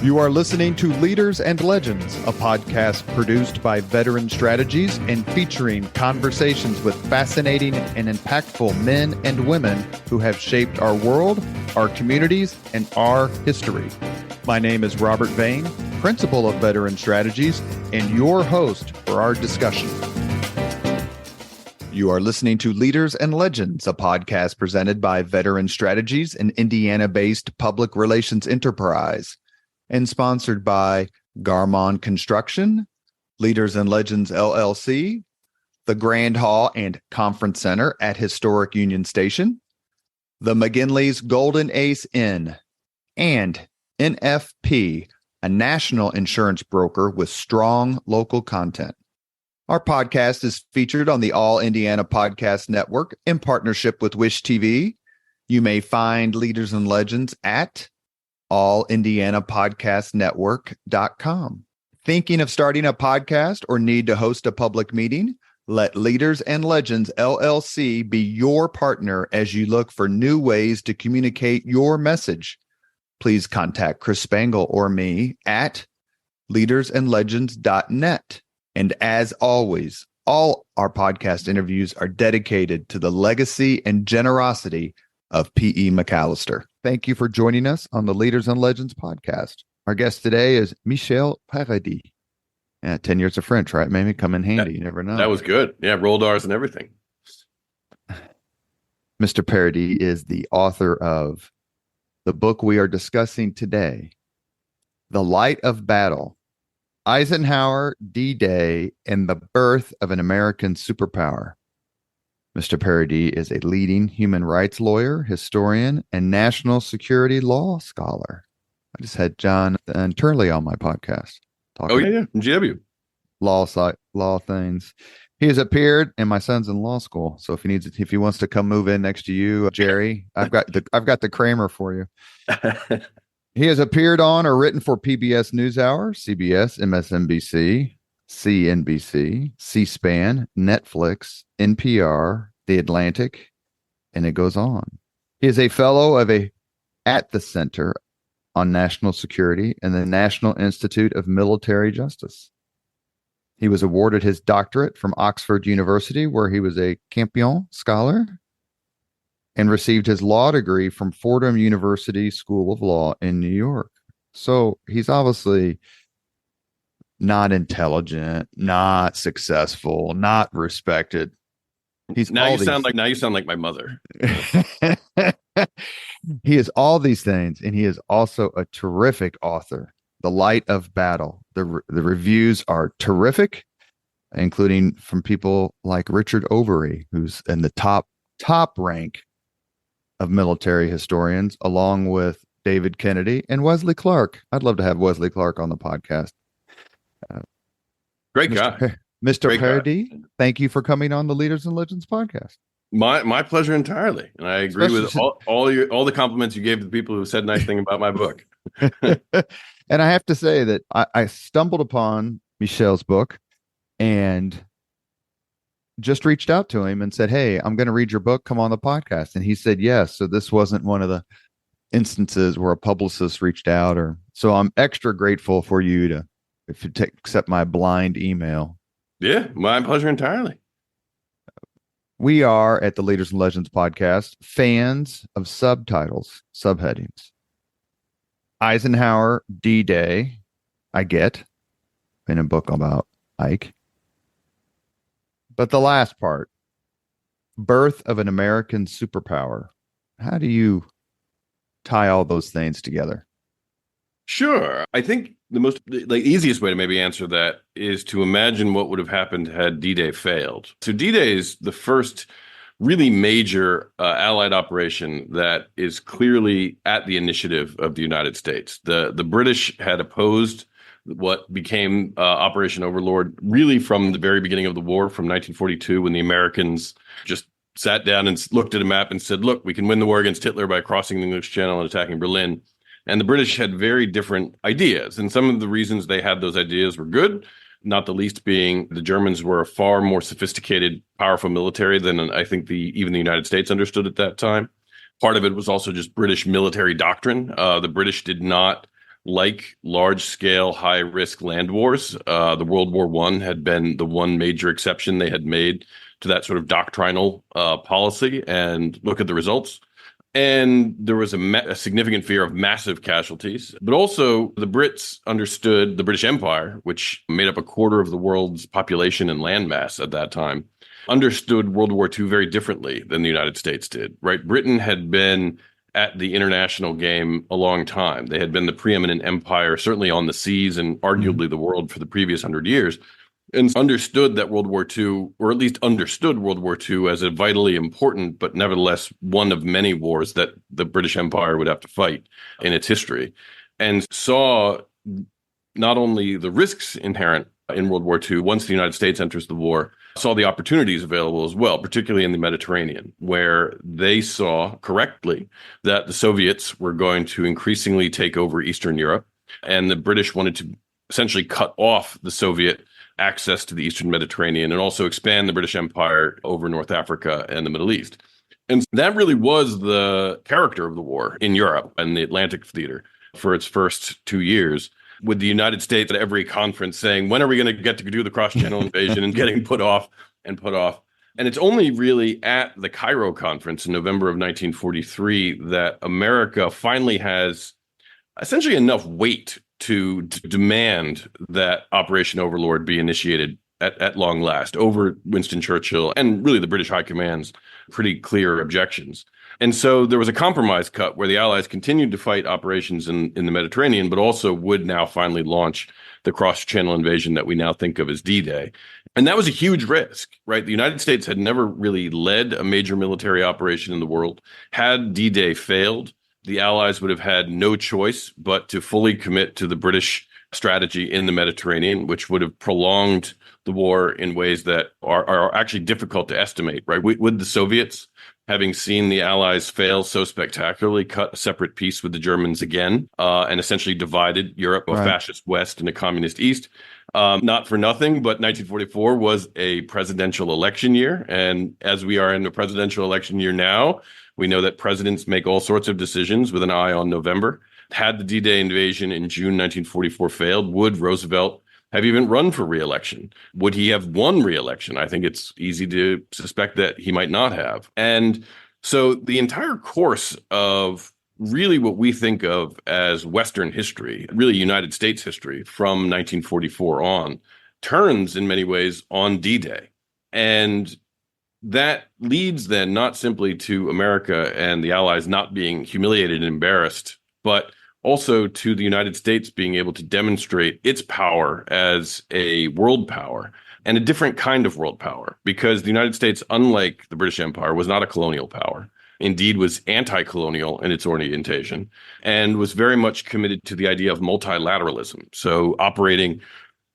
You are listening to Leaders and Legends, a podcast produced by Veteran Strategies and featuring conversations with fascinating and impactful men and women who have shaped our world, our communities, and our history. My name is Robert Vane, Principal of Veteran Strategies, and your host for our discussion. You are listening to Leaders and Legends, a podcast presented by Veteran Strategies, an Indiana-based public relations enterprise, and sponsored by Garmon Construction, Leaders and Legends LLC, the Grand Hall and Conference Center at Historic Union Station, the McGinley's Golden Ace Inn, and NFP, a national insurance broker with strong local content. Our podcast is featured on the All Indiana Podcast Network in partnership with Wish TV. You may find Leaders and Legends at allindianapodcastnetwork.com. Thinking of starting a podcast or need to host a public meeting? Let Leaders and Legends LLC be your partner as you look for new ways to communicate your message. Please contact Chris Spangle or me at leadersandlegends.net. And as always, all our podcast interviews are dedicated to the legacy and generosity of P.E. McAllister. Thank you for joining us on the Leaders and Legends podcast. Our guest today is Michel Paradis. 10 years of French, right? Maybe come in handy. You never know. That was good. Yeah, rolled R's and everything. Mr. Paradis is the author of the book we are discussing today, The Light of Battle, Eisenhower, D-Day, and the Birth of an American Superpower. Mr. Paradis is a leading human rights lawyer, historian, and national security law scholar. I just had John and Turley on my podcast. Yeah. GW. Law things. He has appeared, and my son's in law school. So if he wants to come move in next to you, Jerry, I've got the Kramer for you. He has appeared on or written for PBS NewsHour, CBS, MSNBC, CNBC, C-SPAN, Netflix, NPR, The Atlantic, and it goes on. He is a fellow at the Center on National Security and the National Institute of Military Justice. He was awarded his doctorate from Oxford University, where he was a Campion Scholar, and received his law degree from Fordham University School of Law in New York. So he's obviously not intelligent, not successful, not respected. Now you sound like my mother. He is all these things, and he is also a terrific author. The Light of Battle. The reviews are terrific, including from people like Richard Overy, who's in the top rank of military historians, along with David Kennedy and Wesley Clark. I'd love to have Wesley Clark on the podcast. Great guy. Mr. Paradis, thank you for coming on the Leaders and Legends podcast. My pleasure entirely. And I agree with all the compliments you gave to the people who said nice thing about my book. And I have to say that I stumbled upon Michel's book and just reached out to him and said, "Hey, I'm going to read your book. Come on the podcast." And he said yes. So this wasn't one of the instances where a publicist reached out, so I'm extra grateful for you if you accept my blind email. Yeah, my pleasure entirely. We are at the Leaders and Legends podcast fans of subtitles, subheadings. Eisenhower, D-Day, I get in a book about Ike. But the last part, Birth of an American Superpower. How do you tie all those things together? Sure. I think the most easiest way to maybe answer that is to imagine what would have happened had D-Day failed. So D-Day is the first really major Allied operation that is clearly at the initiative of the United States. The British had opposed what became Operation Overlord really from the very beginning of the war, from 1942, when the Americans just sat down and looked at a map and said, look, we can win the war against Hitler by crossing the English Channel and attacking Berlin. And the British had very different ideas. And some of the reasons they had those ideas were good, not the least being the Germans were a far more sophisticated, powerful military than I think even the United States understood at that time. Part of it was also just British military doctrine. The British did not like large-scale, high-risk land wars. The World War I had been the one major exception they had made to that sort of doctrinal policy, and look at the results. And there was a significant fear of massive casualties. But also, the Brits understood the British Empire, which made up a quarter of the world's population and landmass at that time, understood World War II very differently than the United States did, right? Britain had been at the international game a long time. They had been the preeminent empire, certainly on the seas and arguably the world for the previous 100 years, and understood that World War II, or at least understood World War II as a vitally important, but nevertheless one of many wars that the British Empire would have to fight in its history, and saw not only the risks inherent in World War II once the United States enters the war, saw the opportunities available as well, particularly in the Mediterranean, where they saw correctly that the Soviets were going to increasingly take over Eastern Europe, and the British wanted to essentially cut off the Soviet access to the Eastern Mediterranean and also expand the British Empire over North Africa and the Middle East. And that really was the character of the war in Europe and the Atlantic theater for its first 2 years, with the United States at every conference saying, when are we going to get to do the cross-channel invasion, and getting put off and put off. And it's only really at the Cairo conference in November of 1943 that America finally has essentially enough weight to demand that Operation Overlord be initiated at long last over Winston Churchill and really the British High Command's pretty clear objections. And so there was a compromise cut where the Allies continued to fight operations in the Mediterranean, but also would now finally launch the cross-channel invasion that we now think of as D-Day. And that was a huge risk, right? The United States had never really led a major military operation in the world. Had D-Day failed, the Allies would have had no choice but to fully commit to the British strategy in the Mediterranean, which would have prolonged the war in ways that are actually difficult to estimate, right? Would the Soviets, having seen the Allies fail so spectacularly, cut a separate peace with the Germans again, and essentially divided Europe, a fascist West and a communist East? Not for nothing, but 1944 was a presidential election year. And as we are in a presidential election year now, we know that presidents make all sorts of decisions with an eye on November. Had the D-Day invasion in June 1944 failed, would Roosevelt have even run for re-election? Would he have won re-election? I think it's easy to suspect that he might not have. And so the entire course of really what we think of as Western history, really United States history from 1944 on, turns in many ways on D-Day. And that leads then not simply to America and the Allies not being humiliated and embarrassed, but also to the United States being able to demonstrate its power as a world power, and a different kind of world power, because the United States, unlike the British Empire, was not a colonial power. Indeed, was anti-colonial in its orientation, and was very much committed to the idea of multilateralism. So operating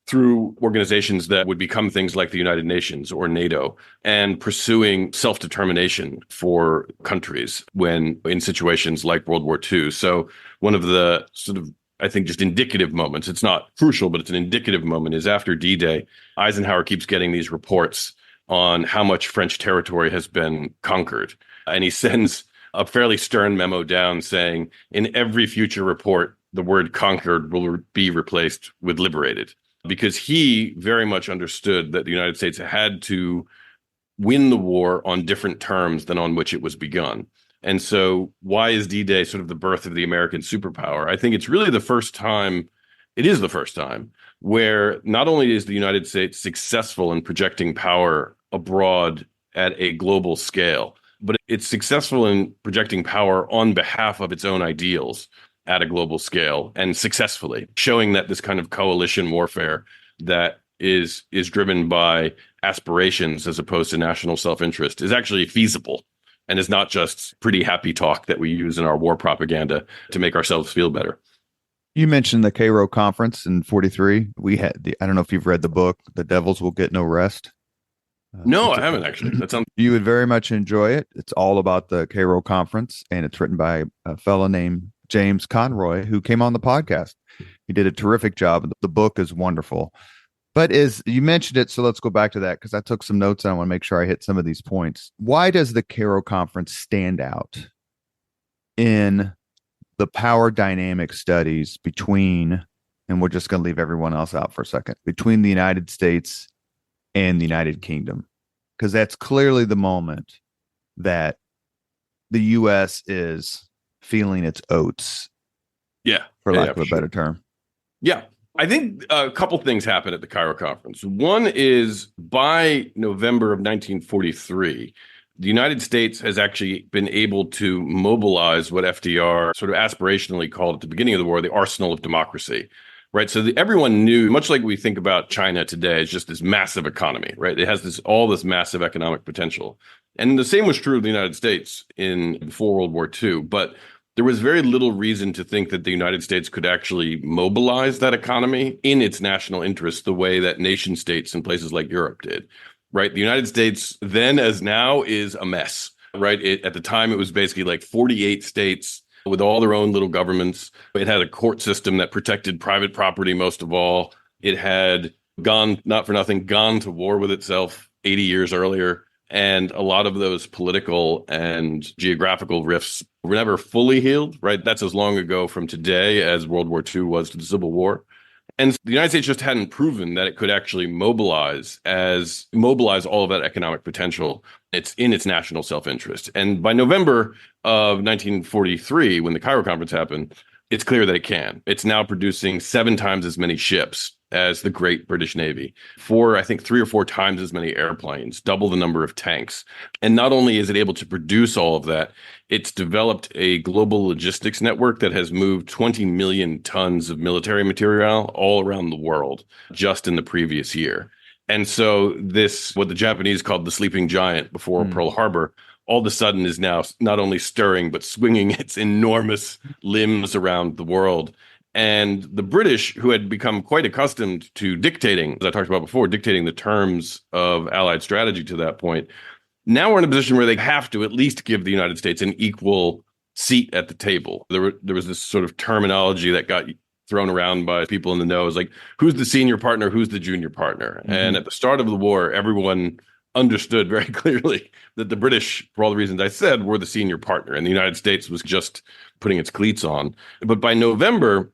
through organizations that would become things like the United Nations or NATO, and pursuing self-determination for countries when in situations like World War II. So one of the sort of, I think, just indicative moments, it's not crucial, but it's an indicative moment, is after D-Day, Eisenhower keeps getting these reports on how much French territory has been conquered. And he sends a fairly stern memo down saying, in every future report, the word conquered will be replaced with liberated. Because he very much understood that the United States had to win the war on different terms than on which it was begun. And so why is D-Day sort of the birth of the American superpower? I think it's really the first time, it is the first time, where not only is the United States successful in projecting power abroad at a global scale, but it's successful in projecting power on behalf of its own ideals at a global scale, and successfully showing that this kind of coalition warfare that is driven by aspirations as opposed to national self-interest is actually feasible, and is not just pretty happy talk that we use in our war propaganda to make ourselves feel better. You mentioned the Cairo conference in 43. We had I don't know if you've read the book, The Devils Will Get No Rest. No, I haven't actually. That sounds. You would very much enjoy it. It's all about the Cairo conference, and it's written by a fellow named James Conroy, who came on the podcast. He did a terrific job. The book is wonderful. But as you mentioned it, so let's go back to that, because I took some notes and I want to make sure I hit some of these points. Why does the Cairo conference stand out in the power dynamic studies between, and we're just going to leave everyone else out for a second, between the United States and the United Kingdom, because that's clearly the moment that the U.S. is feeling its oats, Yeah. for Yeah, lack yeah, of a for sure. better term. Yeah. I think a couple things happened at the Cairo conference. One is by November of 1943, the United States has actually been able to mobilize what FDR sort of aspirationally called at the beginning of the war the arsenal of democracy, right? So everyone knew, much like we think about China today, it's just this massive economy, right? It has all this massive economic potential. And the same was true of the United States before World War II. But there was very little reason to think that the United States could actually mobilize that economy in its national interest the way that nation states in places like Europe did, right? The United States then as now is a mess, right? At the time, it was basically like 48 states with all their own little governments. It had a court system that protected private property most of all. It had gone, not for nothing, gone to war with itself 80 years earlier. And a lot of those political and geographical rifts were never fully healed, right? That's as long ago from today as World War II was to the Civil War. And the United States just hadn't proven that it could actually mobilize all of that economic potential. It's in its national self-interest. And by November of 1943, when the Cairo conference happened, it's clear that it can. It's now producing 7 times as many ships as the Great British Navy, I think 3 or 4 times as many airplanes, double the number of tanks. And not only is it able to produce all of that, it's developed a global logistics network that has moved 20 million tons of military material all around the world just in the previous year. And so this, what the Japanese called the sleeping giant before Pearl Harbor, all of a sudden is now not only stirring, but swinging its enormous limbs around the world. And the British, who had become quite accustomed to dictating, as I talked about before, dictating the terms of Allied strategy to that point, now we're in a position where they have to at least give the United States an equal seat at the table. There was this sort of terminology that got thrown around by people in the know, like, who's the senior partner, who's the junior partner? Mm-hmm. And at the start of the war, everyone understood very clearly that the British, for all the reasons I said, were the senior partner, and the United States was just putting its cleats on. But by November,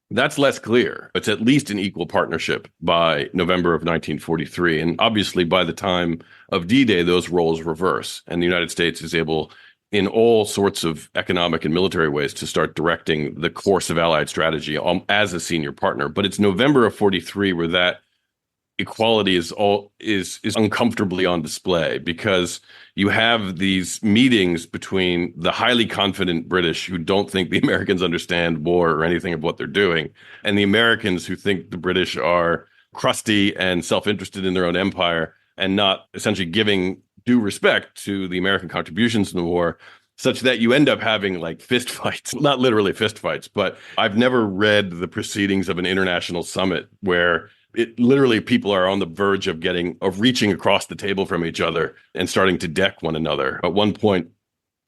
that's less clear. It's at least an equal partnership by November of 1943. And obviously, by the time of D-Day, those roles reverse. And the United States is able, in all sorts of economic and military ways, to start directing the course of Allied strategy as a senior partner. But it's November of 43 where that equality is uncomfortably on display, because you have these meetings between the highly confident British who don't think the Americans understand war or anything of what they're doing, and the Americans who think the British are crusty and self-interested in their own empire and not essentially giving due respect to the American contributions in the war, such that you end up having like fist fights, not literally fist fights, but I've never read the proceedings of an international summit where it literally people are on the verge of reaching across the table from each other and starting to deck one another. At one point,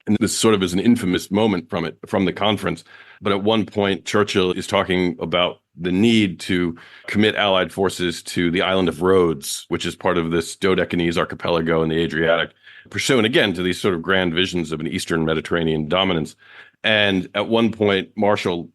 and this sort of is an infamous moment from the conference, but at one point, Churchill is talking about the need to commit Allied forces to the island of Rhodes, which is part of this Dodecanese archipelago in the Adriatic, pursuant again to these sort of grand visions of an Eastern Mediterranean dominance. And at one point,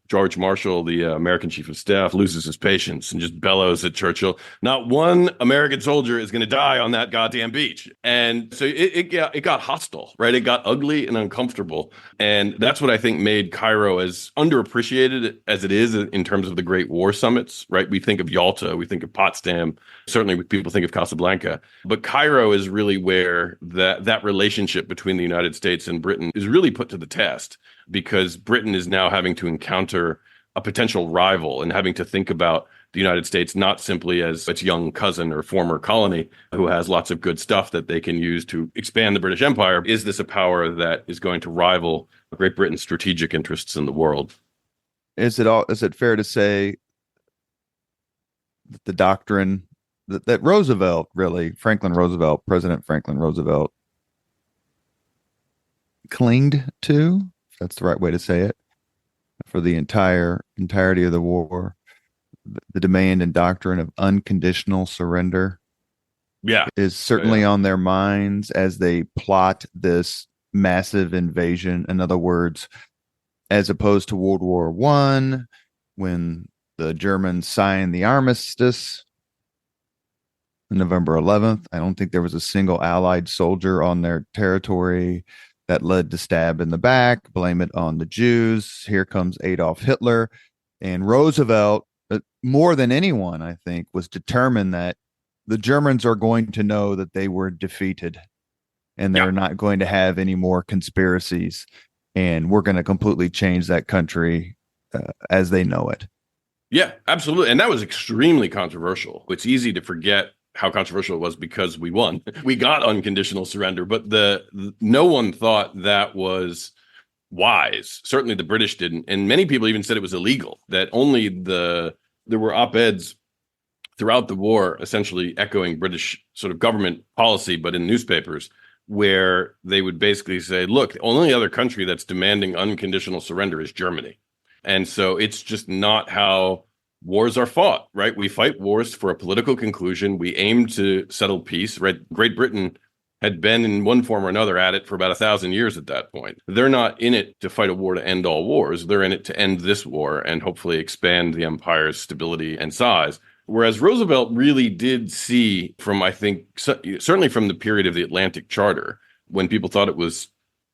George Marshall, the American chief of staff, loses his patience and just bellows at Churchill, not one American soldier is going to die on that goddamn beach. And so it got hostile, right? It got ugly and uncomfortable. And that's what I think made Cairo as underappreciated as it is in terms of the Great War summits, right? We think of Yalta, we think of Potsdam, certainly people think of Casablanca. But Cairo is really where that relationship between the United States and Britain is really put to the test, because Britain is now having to encounter a potential rival and having to think about the United States not simply as its young cousin or former colony who has lots of good stuff that they can use to expand the British Empire. Is this a power that is going to rival Great Britain's strategic interests in the world? Is it fair to say that the doctrine that President Franklin Roosevelt clinged to, if that's the right way to say it, for the entirety of the war, the demand and doctrine of unconditional surrender, is certainly on their minds as they plot this massive invasion. In other words, as opposed to World War One, when the Germans signed the armistice on November 11th. I don't think there was a single Allied soldier on their territory. That led to stab in the back, blame it on the Jews. Here comes Adolf Hitler. And Roosevelt, more than anyone, I think, was determined that the Germans are going to know that they were defeated and they're not going to have any more conspiracies. And we're going to completely change that country as they know it. Yeah, absolutely. And that was extremely controversial. It's easy to forget how controversial it was because we won. We got unconditional surrender, but no one thought that was wise. Certainly the British didn't. And many people even said it was illegal, that only there were op-eds throughout the war essentially echoing British sort of government policy, but in newspapers, where they would basically say, look, the only other country that's demanding unconditional surrender is Germany. And so it's just not how wars are fought, right? We fight wars for a political conclusion. We aim to settle peace, right? Great Britain had been in one form or another at it for about 1,000 years at that point. They're not in it to fight a war to end all wars. They're in it to end this war and hopefully expand the empire's stability and size. Whereas Roosevelt really did see from, I think, certainly from the period of the Atlantic Charter, when people thought it was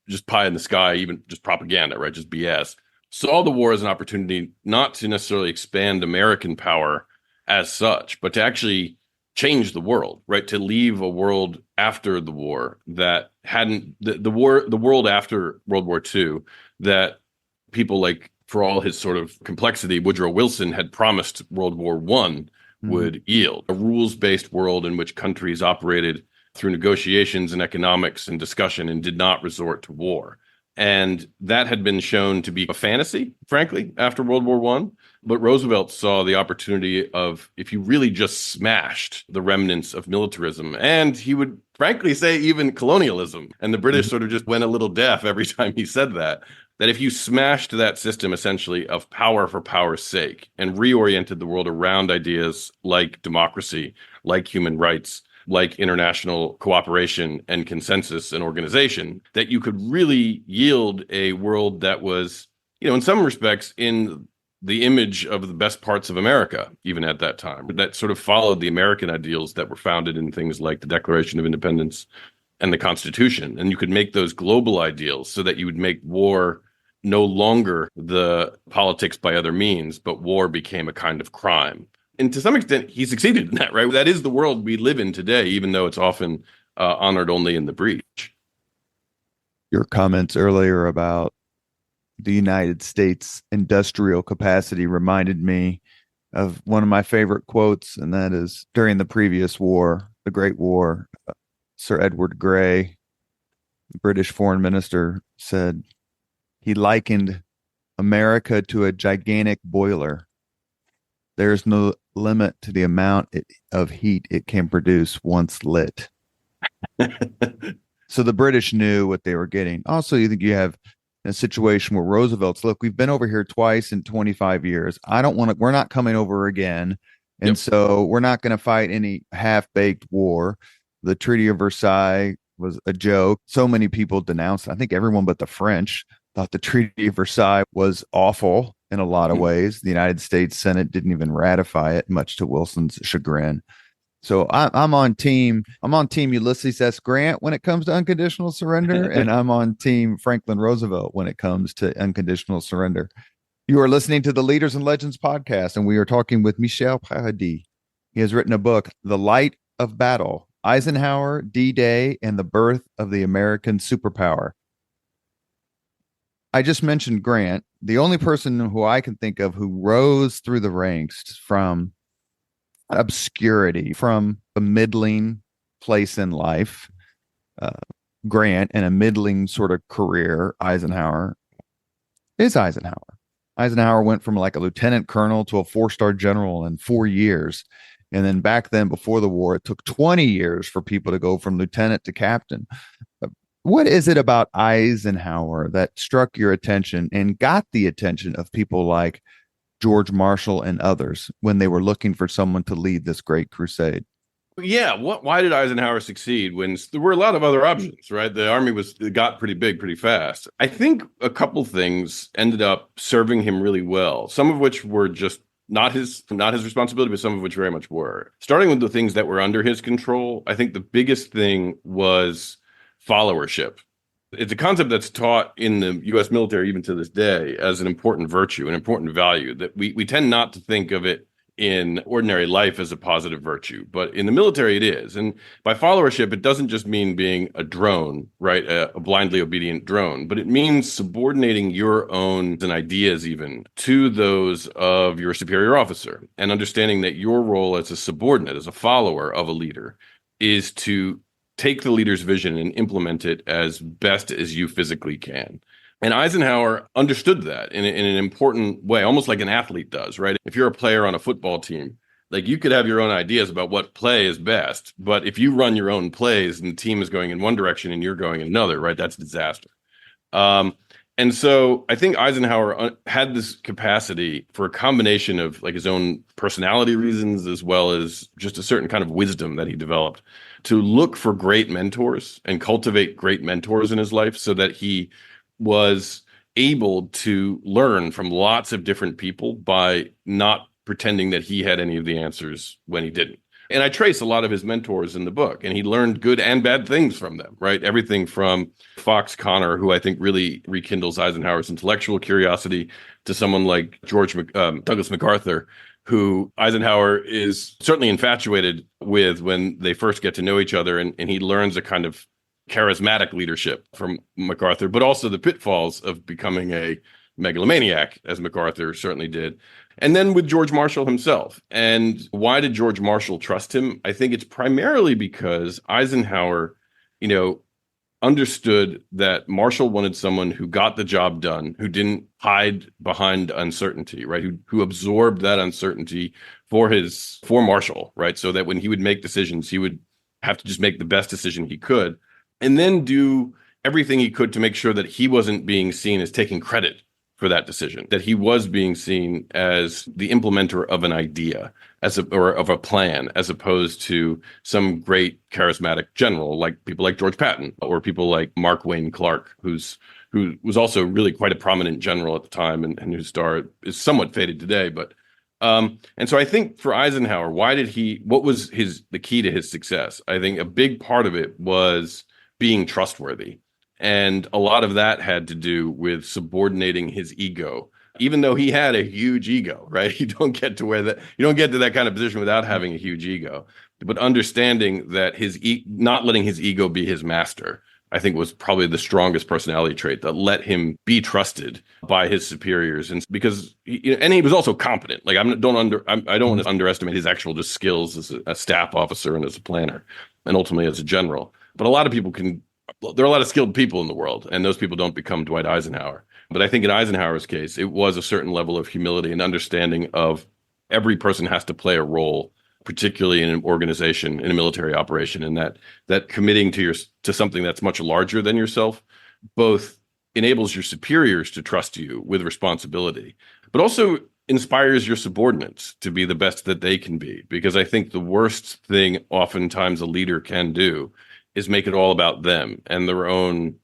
just pie in the sky, even just propaganda, right? Just BS. Saw the war as an opportunity not to necessarily expand American power as such, but to actually change the world, right? To leave a world after the war that hadn't the world after World War II that people like, for all his sort of complexity, Woodrow Wilson had promised World War I would yield a rules-based world in which countries operated through negotiations and economics and discussion and did not resort to war. And that had been shown to be a fantasy, frankly, after World War I. But Roosevelt saw the opportunity of, if you really just smashed the remnants of militarism, and he would frankly say even colonialism, and the British sort of just went a little deaf every time he said that if you smashed that system essentially of power for power's sake and reoriented the world around ideas like democracy, like human rights, like international cooperation and consensus and organization, that you could really yield a world that was, in some respects, in the image of the best parts of America, even at that time, that sort of followed the American ideals that were founded in things like the Declaration of Independence and the Constitution. And you could make those global ideals so that you would make war no longer the politics by other means, but war became a kind of crime. And to some extent, he succeeded in that, right? That is the world we live in today, even though it's often honored only in the breach. Your comments earlier about the United States industrial capacity reminded me of one of my favorite quotes, and that is during the previous war, the Great War, Sir Edward Grey, the British foreign minister, said he likened America to a gigantic boiler. There's no limit to the amount of heat it can produce once lit. So the British knew what they were getting. Also, you think you have a situation where Roosevelt's, look, we've been over here twice in 25 years. We're not coming over again. And so we're not going to fight any half-baked war. The Treaty of Versailles was a joke. So many people denounced it. I think everyone but the French thought the Treaty of Versailles was awful in a lot of ways. The United States Senate didn't even ratify it, much to Wilson's chagrin. So I'm on team Ulysses S. Grant when it comes to unconditional surrender, and I'm on team Franklin Roosevelt when it comes to unconditional surrender. You are listening to the Leaders and Legends podcast, and we are talking with Michel Paradis. He has written a book, The Light of Battle, Eisenhower, D-Day, and the Birth of the American Superpower. I just mentioned Grant, the only person who I can think of who rose through the ranks from obscurity, from a middling place in life, Grant, and a middling sort of career, Eisenhower, is Eisenhower. Eisenhower went from like a lieutenant colonel to a 4-star general in 4 years. And then back then, before the war, it took 20 years for people to go from lieutenant to captain. What is it about Eisenhower that struck your attention and got the attention of people like George Marshall and others when they were looking for someone to lead this great crusade? Yeah, why did Eisenhower succeed when there were a lot of other options, right? The army got pretty big pretty fast. I think a couple things ended up serving him really well. Some of which were just not his responsibility, but some of which very much were. Starting with the things that were under his control, I think the biggest thing was followership. It's a concept that's taught in the US military even to this day as an important virtue, an important value that we tend not to think of it in ordinary life as a positive virtue, but in the military it is. And by followership, it doesn't just mean being a drone, right? A blindly obedient drone, but it means subordinating your own and ideas even to those of your superior officer and understanding that your role as a subordinate, as a follower of a leader, is to take the leader's vision and implement it as best as you physically can. And Eisenhower understood that in an important way, almost like an athlete does, right? If you're a player on a football team, like you could have your own ideas about what play is best, but if you run your own plays and the team is going in one direction and you're going in another, right, that's disaster. And so I think Eisenhower had this capacity for a combination of like his own personality reasons, as well as just a certain kind of wisdom that he developed to look for great mentors and cultivate great mentors in his life so that he was able to learn from lots of different people by not pretending that he had any of the answers when he didn't. And I trace a lot of his mentors in the book, and he learned good and bad things from them, right? Everything from Fox Connor, who I think really rekindles Eisenhower's intellectual curiosity, to someone like Douglas MacArthur, who Eisenhower is certainly infatuated with when they first get to know each other, and he learns a kind of charismatic leadership from MacArthur, but also the pitfalls of becoming a megalomaniac, as MacArthur certainly did. And then with George Marshall himself. And why did George Marshall trust him? I think it's primarily because Eisenhower, understood that Marshall wanted someone who got the job done, who didn't hide behind uncertainty, right? Who absorbed that uncertainty for Marshall, right? So that when he would make decisions, he would have to just make the best decision he could, and then do everything he could to make sure that he wasn't being seen as taking credit for that decision, that he was being seen as the implementer of an idea, or of a plan, as opposed to some great charismatic general like people like George Patton or people like Mark Wayne Clark, who was also really quite a prominent general at the time and whose star is somewhat faded today. But and so I think for Eisenhower, what was the key to his success? I think a big part of it was being trustworthy. And a lot of that had to do with subordinating his ego, even though he had a huge ego, right? You don't get to that kind of position without having a huge ego. But understanding that not letting his ego be his master, I think, was probably the strongest personality trait that let him be trusted by his superiors. And because he was also competent. Like I don't want to underestimate his actual just skills as a staff officer and as a planner, and ultimately as a general. But a lot of people there are a lot of skilled people in the world, and those people don't become Dwight Eisenhower. But I think in Eisenhower's case, it was a certain level of humility and understanding of every person has to play a role, particularly in an organization, in a military operation, and that committing to something that's much larger than yourself both enables your superiors to trust you with responsibility, but also inspires your subordinates to be the best that they can be. Because I think the worst thing oftentimes a leader can do is make it all about them and their own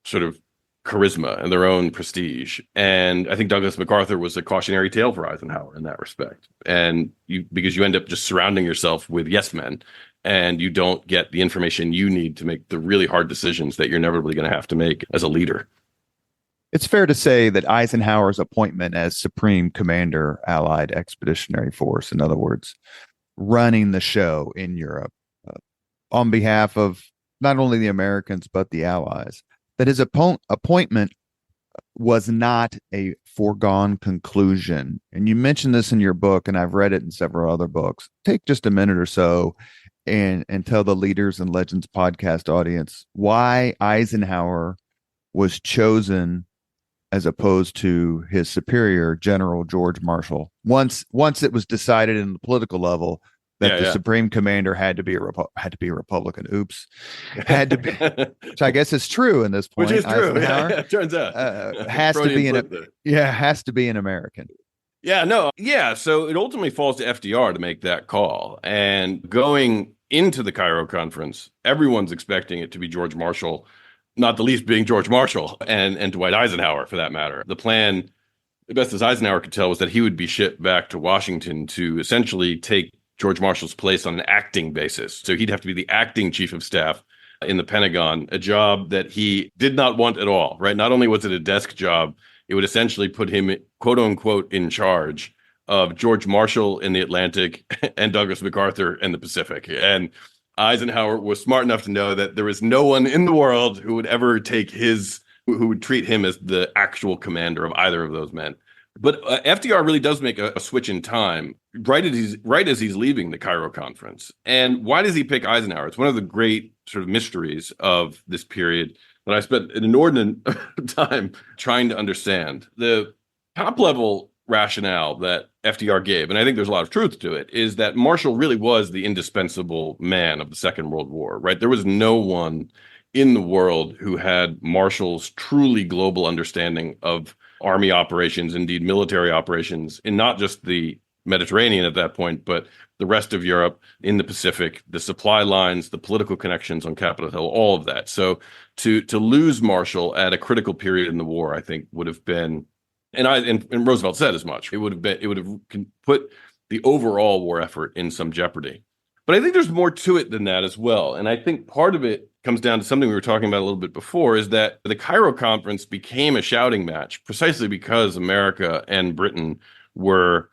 sort of charisma and their own prestige. And I think Douglas MacArthur was a cautionary tale for Eisenhower in that respect. And because you end up just surrounding yourself with yes men, and you don't get the information you need to make the really hard decisions that you're inevitably going to have to make as a leader. It's fair to say that Eisenhower's appointment as Supreme Commander, Allied Expeditionary Force, in other words, running the show in Europe, on behalf of not only the Americans, but the Allies, that his appointment was not a foregone conclusion. And you mentioned this in your book, and I've read it in several other books. Take just a minute or so and tell the Leaders and Legends podcast audience why Eisenhower was chosen as opposed to his superior, General George Marshall. Once it was decided in the political level that the Supreme Commander had to be a Republican. Oops, had to be. Which I guess is true in this point. Which is true. Yeah, turns out has to be an American. Yeah, no, yeah. So it ultimately falls to FDR to make that call, and going into the Cairo conference, everyone's expecting it to be George Marshall, not the least being George Marshall and Dwight Eisenhower, for that matter. The plan, the best as Eisenhower could tell, was that he would be shipped back to Washington to essentially take George Marshall's place on an acting basis. So he'd have to be the acting chief of staff in the Pentagon, a job that he did not want at all, right? Not only was it a desk job, it would essentially put him, quote unquote, in charge of George Marshall in the Atlantic and Douglas MacArthur in the Pacific. And Eisenhower was smart enough to know that there was no one in the world who would ever who would treat him as the actual commander of either of those men. But FDR really does make a switch in time right as he's leaving the Cairo conference. And why does he pick Eisenhower? It's one of the great sort of mysteries of this period that I spent an inordinate time trying to understand. The top level rationale that FDR gave, and I think there's a lot of truth to it, is that Marshall really was the indispensable man of the Second World War, right? There was no one in the world who had Marshall's truly global understanding of army operations, indeed military operations, in not just the Mediterranean at that point, but the rest of Europe, in the Pacific, the supply lines, the political connections on Capitol Hill, all of that. So to lose Marshall at a critical period in the war, I think would have been, and Roosevelt said as much, it would have put the overall war effort in some jeopardy. But I think there's more to it than that as well. And I think part of it comes down to something we were talking about a little bit before, is that the Cairo conference became a shouting match precisely because America and Britain were,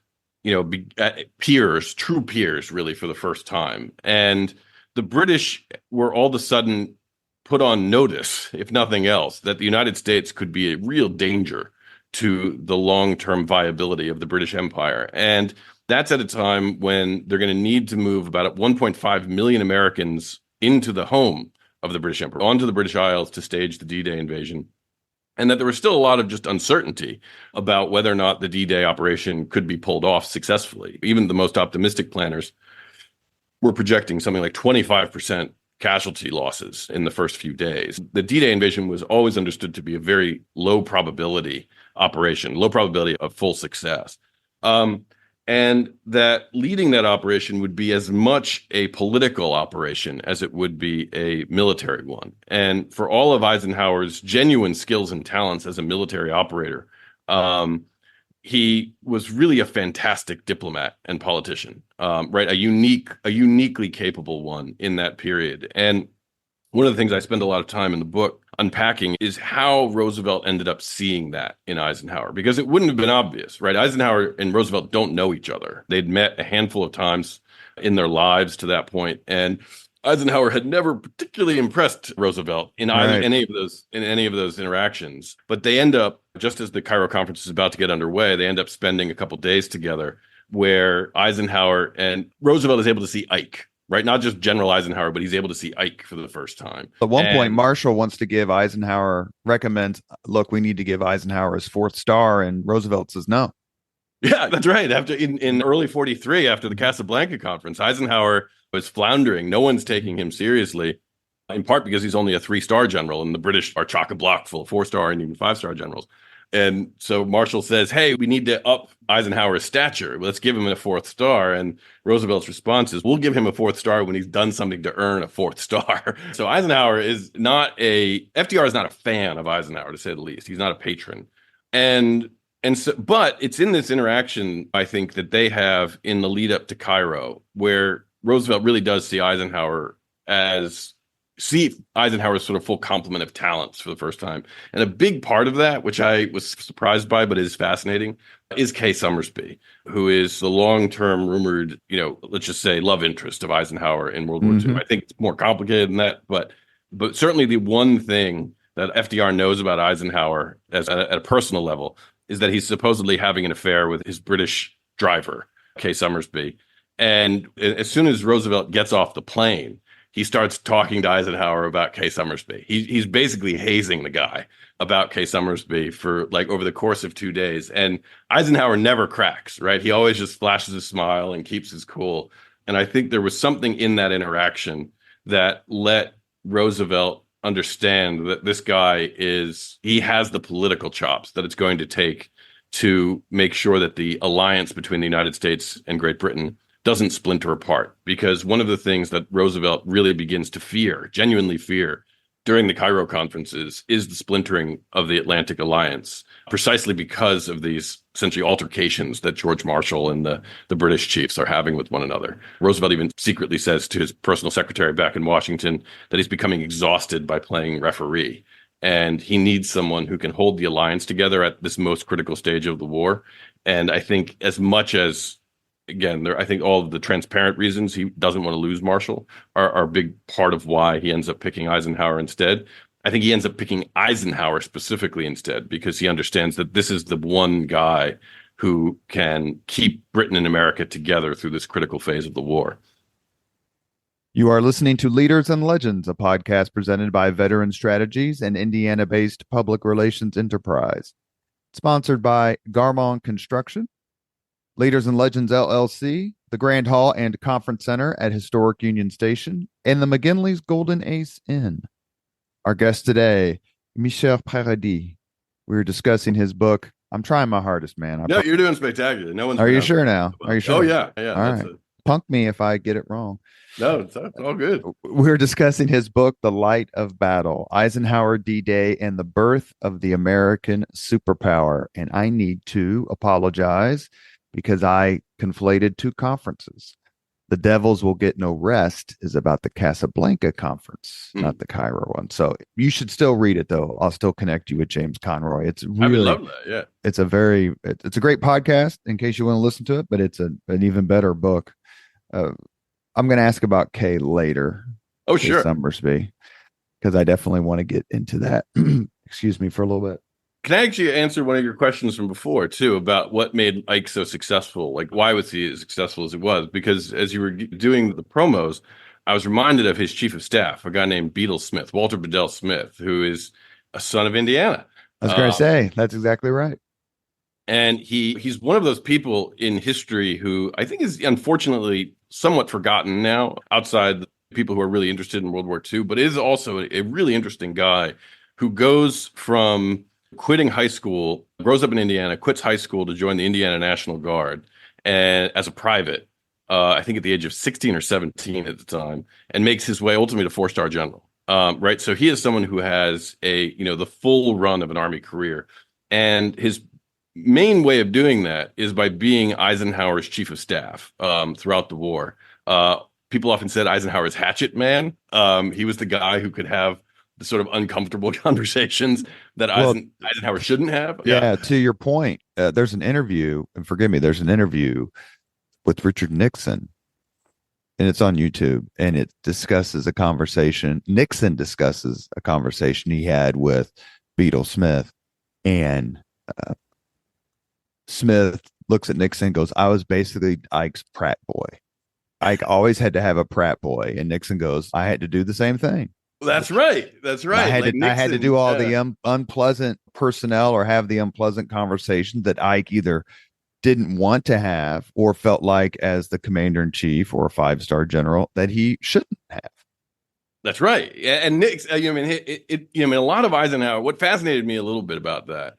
peers, true peers, really, for the first time. And the British were all of a sudden put on notice, if nothing else, that the United States could be a real danger to the long-term viability of the British Empire. And that's at a time when they're going to need to move about 1.5 million Americans into the home of the British Emperor, onto the British Isles to stage the D-Day invasion. And that there was still a lot of just uncertainty about whether or not the D-Day operation could be pulled off successfully. Even the most optimistic planners were projecting something like 25% casualty losses in the first few days. The D-Day invasion was always understood to be a very low probability operation, low probability of full success. And that leading that operation would be as much a political operation as it would be a military one. And for all of Eisenhower's genuine skills and talents as a military operator, he was really a fantastic diplomat and politician, right? A uniquely capable one in that period. And one of the things I spend a lot of time in the book unpacking is how Roosevelt ended up seeing that in Eisenhower, because it wouldn't have been obvious, right? Eisenhower and Roosevelt don't know each other. They'd met a handful of times in their lives to that point, and Eisenhower had never particularly impressed Roosevelt in any of those interactions. But they end up, just as the Cairo conference is about to get underway, they end up spending a couple days together where Eisenhower and Roosevelt is able to see Ike. Right, not just General Eisenhower, but he's able to see Ike for the first time. At one point, Marshall wants to give Eisenhower, recommends, look, we need to give Eisenhower his fourth star, and Roosevelt says no. Yeah, that's right. After in early 43, after the Casablanca conference, Eisenhower was floundering. No one's taking him seriously, in part because he's only a 3-star general, and the British are chock-a-block full of 4-star and even 5-star generals. And so Marshall says, hey, we need to up Eisenhower's stature. Let's give him a 4th star. And Roosevelt's response is, we'll give him a 4th star when he's done something to earn a 4th star. So FDR is not a fan of Eisenhower, to say the least. He's not a patron. But it's in this interaction, I think, that they have in the lead up to Cairo, where Roosevelt really does see Eisenhower's sort of full complement of talents for the first time. And a big part of that, which I was surprised by, but is fascinating, is Kay Summersby, who is the long-term rumored, let's just say love interest of Eisenhower in World War II. I think it's more complicated than that, but certainly the one thing that FDR knows about Eisenhower at a personal level is that he's supposedly having an affair with his British driver, Kay Summersby. And as soon as Roosevelt gets off the plane, he starts talking to Eisenhower about Kay Summersby. He's basically hazing the guy about Kay Summersby for over the course of 2 days. And Eisenhower never cracks, right? He always just flashes a smile and keeps his cool. And I think there was something in that interaction that let Roosevelt understand that this guy he has the political chops that it's going to take to make sure that the alliance between the United States and Great Britain doesn't splinter apart. Because one of the things that Roosevelt really begins to fear, genuinely fear, during the Cairo conferences is the splintering of the Atlantic Alliance, precisely because of these essentially altercations that George Marshall and the British chiefs are having with one another. Roosevelt even secretly says to his personal secretary back in Washington that he's becoming exhausted by playing referee. And he needs someone who can hold the alliance together at this most critical stage of the war. And I think as much as, again, I think all of the transparent reasons he doesn't want to lose Marshall are a big part of why he ends up picking Eisenhower instead. I think he ends up picking Eisenhower specifically instead because he understands that this is the one guy who can keep Britain and America together through this critical phase of the war. You are listening to Leaders and Legends, a podcast presented by Veteran Strategies, an Indiana-based public relations enterprise. Sponsored by Garmong Construction, Leaders and Legends LLC, the Grand Hall and Conference Center at Historic Union Station, and the McGinley's Golden Ace Inn. Our guest today, Michel Paradis. We were discussing his book. I'm trying my hardest, man. No, you're doing spectacular. No one's. Are you sure now? Are you sure? Oh yeah. All right. Punk me if I get it wrong. No, it's all good. We're discussing his book, The Light of Battle, Eisenhower, D-Day, and the Birth of the American Superpower. And I need to apologize because I conflated two conferences. The Devils Will Get No Rest is about the Casablanca conference, not the Cairo one. So you should still read it, though. I'll still connect you with James Conroy. It's really, I would love that. Yeah, it's a great podcast in case you want to listen to it, but it's an even better book. I'm going to ask about Kay later. Oh, sure. Summersby, because I definitely want to get into that. Excuse me for a little bit. Can I actually answer one of your questions from before, too, about what made Ike so successful? Like, why was he as successful as he was? Because as you were doing the promos, I was reminded of his chief of staff, a guy named Bedell Smith, Walter Bedell Smith, who is a son of Indiana. I was going to say, that's exactly right. And he's one of those people in history who I think is unfortunately somewhat forgotten now outside the people who are really interested in World War II, but is also a really interesting guy who goes from quitting high school, grows up in Indiana, quits high school to join the Indiana National Guard and as a private, I think at the age of 16 or 17 at the time, and makes his way ultimately to 4-star general. Right. So he is someone who has the full run of an Army career. And his main way of doing that is by being Eisenhower's chief of staff throughout the war. People often said Eisenhower's hatchet man. He was the guy who could have the sort of uncomfortable conversations that Eisenhower shouldn't have. Yeah, to your point, there's an interview, and forgive me, there's an interview with Richard Nixon, and it's on YouTube, and it discusses a conversation. Nixon discusses a conversation he had with Bedell Smith, and Smith looks at Nixon and goes, I was basically Ike's Pratt boy. Ike always had to have a Pratt boy. And Nixon goes, I had to do the same thing. That's right. That's right. I had to do all the unpleasant personnel or have the unpleasant conversations that Ike either didn't want to have or felt like as the commander in chief or a 5-star general that he shouldn't have. That's right. And Nixon, a lot of Eisenhower, what fascinated me a little bit about that,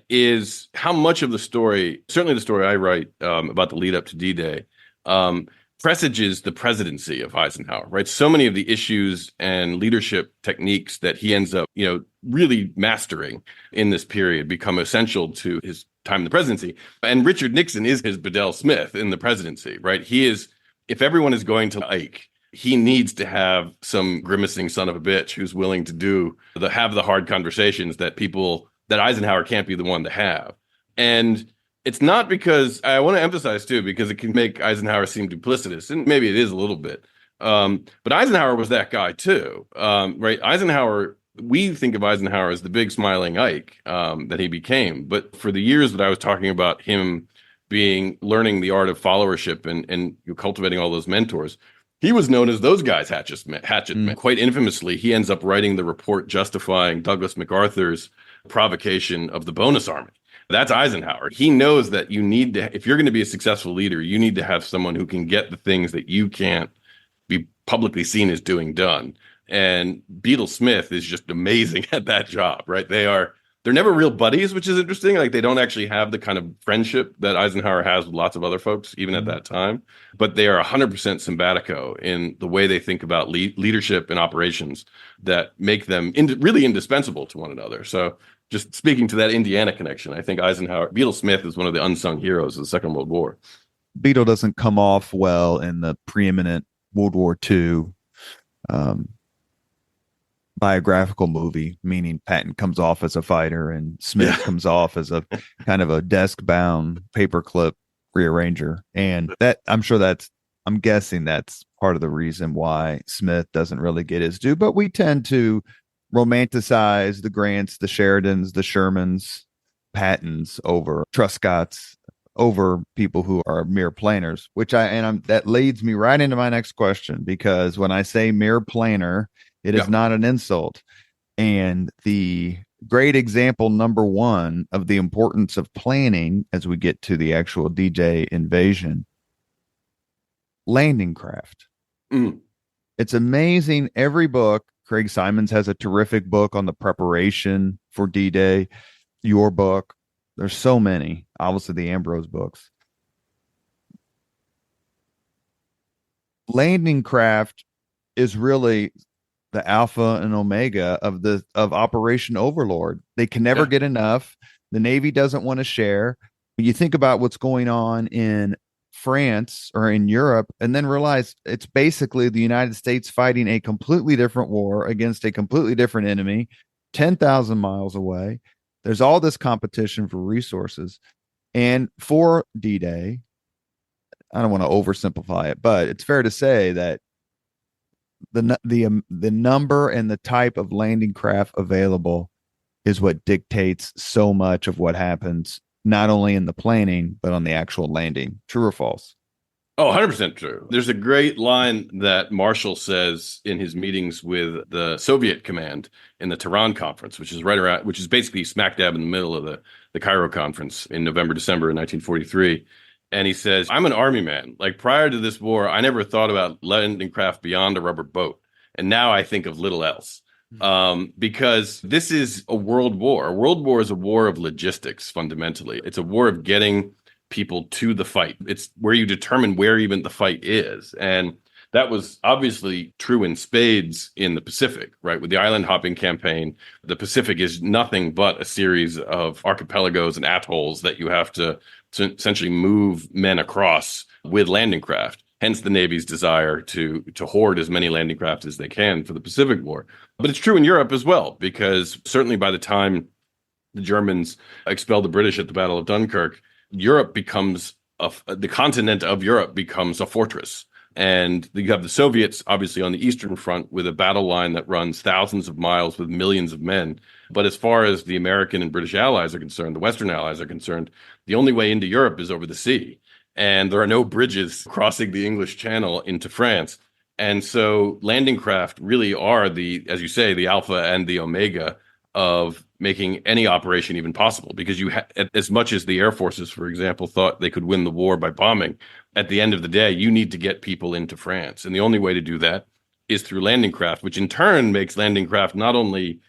is how much of the story, certainly the story I write about the lead up to D-Day, presages the presidency of Eisenhower, right? So many of the issues and leadership techniques that he ends up, really mastering in this period become essential to his time in the presidency. And Richard Nixon is his Bedell Smith in the presidency, right? He is, if everyone is going to Ike, he needs to have some grimacing son of a bitch who's willing to have the hard conversations that Eisenhower can't be the one to have. And it's not because, I want to emphasize too, because it can make Eisenhower seem duplicitous, and maybe it is a little bit. But Eisenhower was that guy too, right? Eisenhower, we think of Eisenhower as the big smiling Ike that he became. But for the years that I was talking about him learning the art of followership and cultivating all those mentors, he was known as those guys' hatchet man. Quite infamously, he ends up writing the report justifying Douglas MacArthur's provocation of the bonus army. That's Eisenhower. He knows that you need to, if you're going to be a successful leader, you need to have someone who can get the things that you can't be publicly seen as doing done. And Bedell Smith is just amazing at that job, right? They are They're never real buddies, which is interesting. Like they don't actually have the kind of friendship that Eisenhower has with lots of other folks, even at that time. But they are 100% simpatico in the way they think about leadership and operations that make them really indispensable to one another. So just speaking to that Indiana connection, I think Eisenhower, Beetle Smith is one of the unsung heroes of the Second World War. Beetle doesn't come off well in the preeminent World War II biographical movie, meaning Patton comes off as a fighter and Smith comes off as a kind of a desk-bound paperclip rearranger. And that I'm guessing that's part of the reason why Smith doesn't really get his due. But we tend to romanticize the Grants, the Sheridans, the Shermans, Pattons over Truscotts, over people who are mere planners, that leads me right into my next question, because when I say mere planner, it is not an insult. And the great example number one of the importance of planning as we get to the actual D-Day invasion, landing craft. It's amazing. Every book, Craig Simons has a terrific book on the preparation for D-Day. Your book, there's so many, obviously the Ambrose books. Landing craft is really the alpha and omega of Operation Overlord. They can never get enough. The Navy doesn't want to share. You think about what's going on in France or in Europe, and then realize it's basically the United States fighting a completely different war against a completely different enemy, 10,000 miles away. There's all this competition for resources. And for D-Day, I don't want to oversimplify it, but it's fair to say that the number and the type of landing craft available is what dictates so much of what happens, not only in the planning, but on the actual landing. True or false? Oh, 100% true. There's a great line that Marshall says in his meetings with the Soviet command in the Tehran conference, which is basically smack dab in the middle of the Cairo conference in November, December of 1943. And he says, I'm an army man. Like prior to this war, I never thought about landing craft beyond a rubber boat. And now I think of little else. Because this is a world war. A world war is a war of logistics, fundamentally. It's a war of getting people to the fight. It's where you determine where even the fight is. And that was obviously true in spades in the Pacific, right? With the island hopping campaign, the Pacific is nothing but a series of archipelagos and atolls that you have to essentially move men across with landing craft. Hence the Navy's desire to hoard as many landing craft as they can for the Pacific War. But it's true in Europe as well, because certainly by the time the Germans expelled the British at the Battle of Dunkirk, Europe becomes the continent of Europe becomes a fortress. And you have the Soviets, obviously, on the Eastern Front with a battle line that runs thousands of miles with millions of men. But as far as the American and British allies are concerned, the Western allies are concerned, the only way into Europe is over the sea. And there are no bridges crossing the English Channel into France. And so landing craft really are as you say, the alpha and the omega of making any operation even possible, because as much as the air forces, for example, thought they could win the war by bombing, at the end of the day, you need to get people into France. And the only way to do that is through landing craft, which in turn makes landing craft not only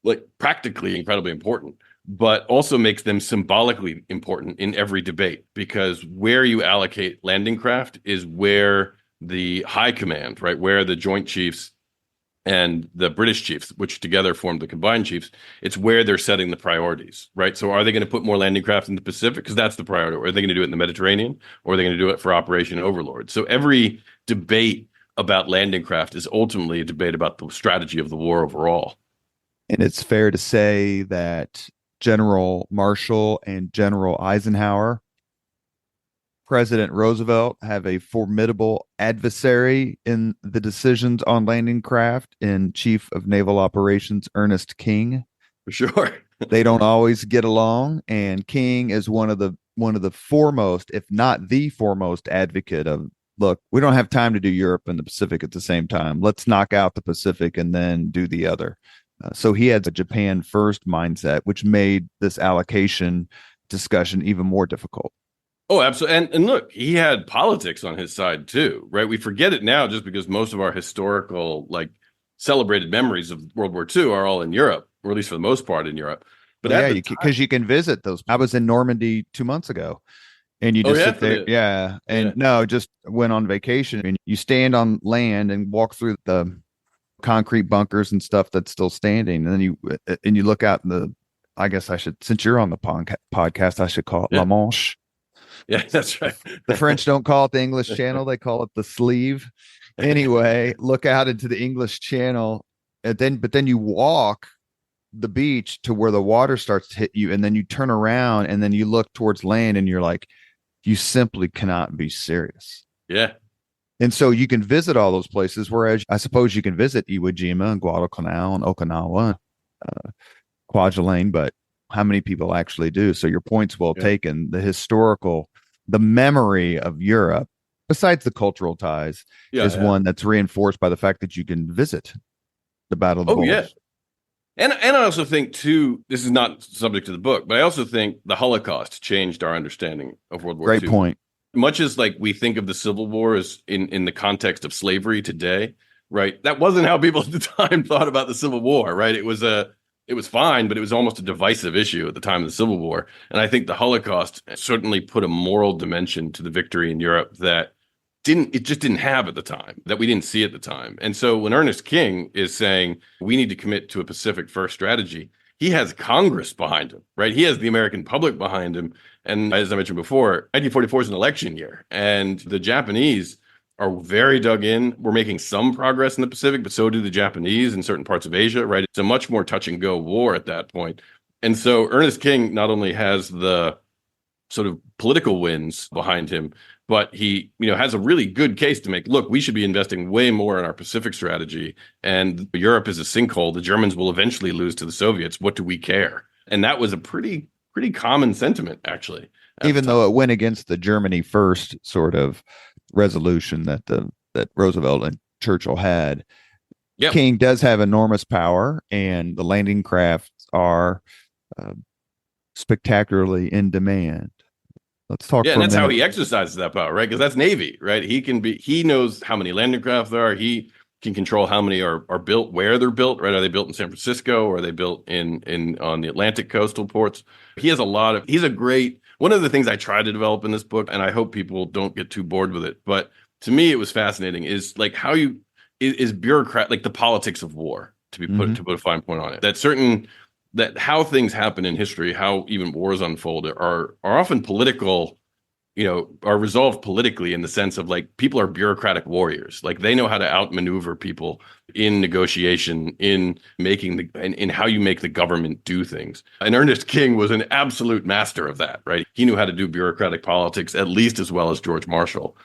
like practically incredibly important, but also makes them symbolically important in every debate, because where you allocate landing craft is where the high command, right, where the Joint Chiefs and the British chiefs, which together formed the combined chiefs, it's where they're setting the priorities, right? So are they going to put more landing craft in the Pacific? Because that's the priority. Or are they going to do it in the Mediterranean? Or are they going to do it for Operation Overlord? So every debate about landing craft is ultimately a debate about the strategy of the war overall. And it's fair to say that General Marshall and General Eisenhower, President Roosevelt, have a formidable adversary in the decisions on landing craft in Chief of Naval Operations Ernest King. For sure. They don't always get along, and King is one of the foremost, if not the foremost, advocate of, look, we don't have time to do Europe and the Pacific at the same time. Let's knock out the Pacific and then do the other. So he had a Japan first mindset, which made this allocation discussion even more difficult. Oh, absolutely. And look, he had politics on his side too, right? We forget it now just because most of our historical, like, celebrated memories of World War II are all in Europe, or at least for the most part in Europe. But Well, at yeah, the you because time, you can visit those. I was in Normandy 2 months ago, and you oh just yeah, sit for there. the Yeah, yeah, and no, just went on vacation, and you stand on land and walk through the concrete bunkers and stuff that's still standing, and then you look out in the. I guess I should, since you're on the podcast, I should call it La yeah, Manche. yeah, that's right. The French don't call it the English Channel; they call it the sleeve. Anyway, look out into the English Channel, and then you walk the beach to where the water starts to hit you, and then you turn around and then you look towards land, and you're like, you simply cannot be serious. Yeah, And so you can visit all those places, whereas I suppose you can visit Iwo Jima and Guadalcanal and Okinawa, uh, Kwajalein, but how many people actually do? So your point's well yeah, taken. The memory of Europe, besides the cultural ties, yeah, is yeah. one that's reinforced by the fact that you can visit the Battle of the Oh yeah. Bulge. And I also think too, this is not subject to the book, but I also think the Holocaust changed our understanding of World War Great II. point. Much as like we think of the Civil War as in the context of slavery today, right? That wasn't how people at the time thought about the Civil War, right? It was fine, but it was almost a divisive issue at the time of the Civil War. And I think the Holocaust certainly put a moral dimension to the victory in Europe that it just didn't have at the time, that we didn't see at the time. And so when Ernest King is saying we need to commit to a Pacific first strategy, he has Congress behind him, right? He has the American public behind him. And as I mentioned before, 1944 is an election year, and the Japanese are very dug in. We're making some progress in the Pacific, but so do the Japanese in certain parts of Asia, right? It's a much more touch and go war at that point. And so Ernest King not only has the sort of political wins behind him, but he, has a really good case to make. Look, we should be investing way more in our Pacific strategy, and Europe is a sinkhole. The Germans will eventually lose to the Soviets. What do we care? And that was a pretty common sentiment, actually, at the Even time. though it went against the Germany first sort of resolution that Roosevelt and Churchill had. Yep. King does have enormous power, and the landing crafts are uh, spectacularly in demand. Let's talk Yeah, and for a that's how minute. he exercises that power, right? Because that's Navy, right? He knows how many landing craft there are. He can control how many are built, where they're built, right? Are they built in San Francisco, or are they built in on the Atlantic coastal ports? He's a great, one of the things I try to develop in this book, and I hope people don't get too bored with it, but to me it was fascinating, is like how is bureaucrat, like the politics of war, Mm-hmm. to put a fine point on it. That how things happen in history, how even wars unfold are often political, are resolved politically, in the sense of like people are bureaucratic warriors. Like they know how to outmaneuver people in negotiation, in in how you make the government do things. And Ernest King was an absolute master of that, right? He knew how to do bureaucratic politics at least as well as George Marshall.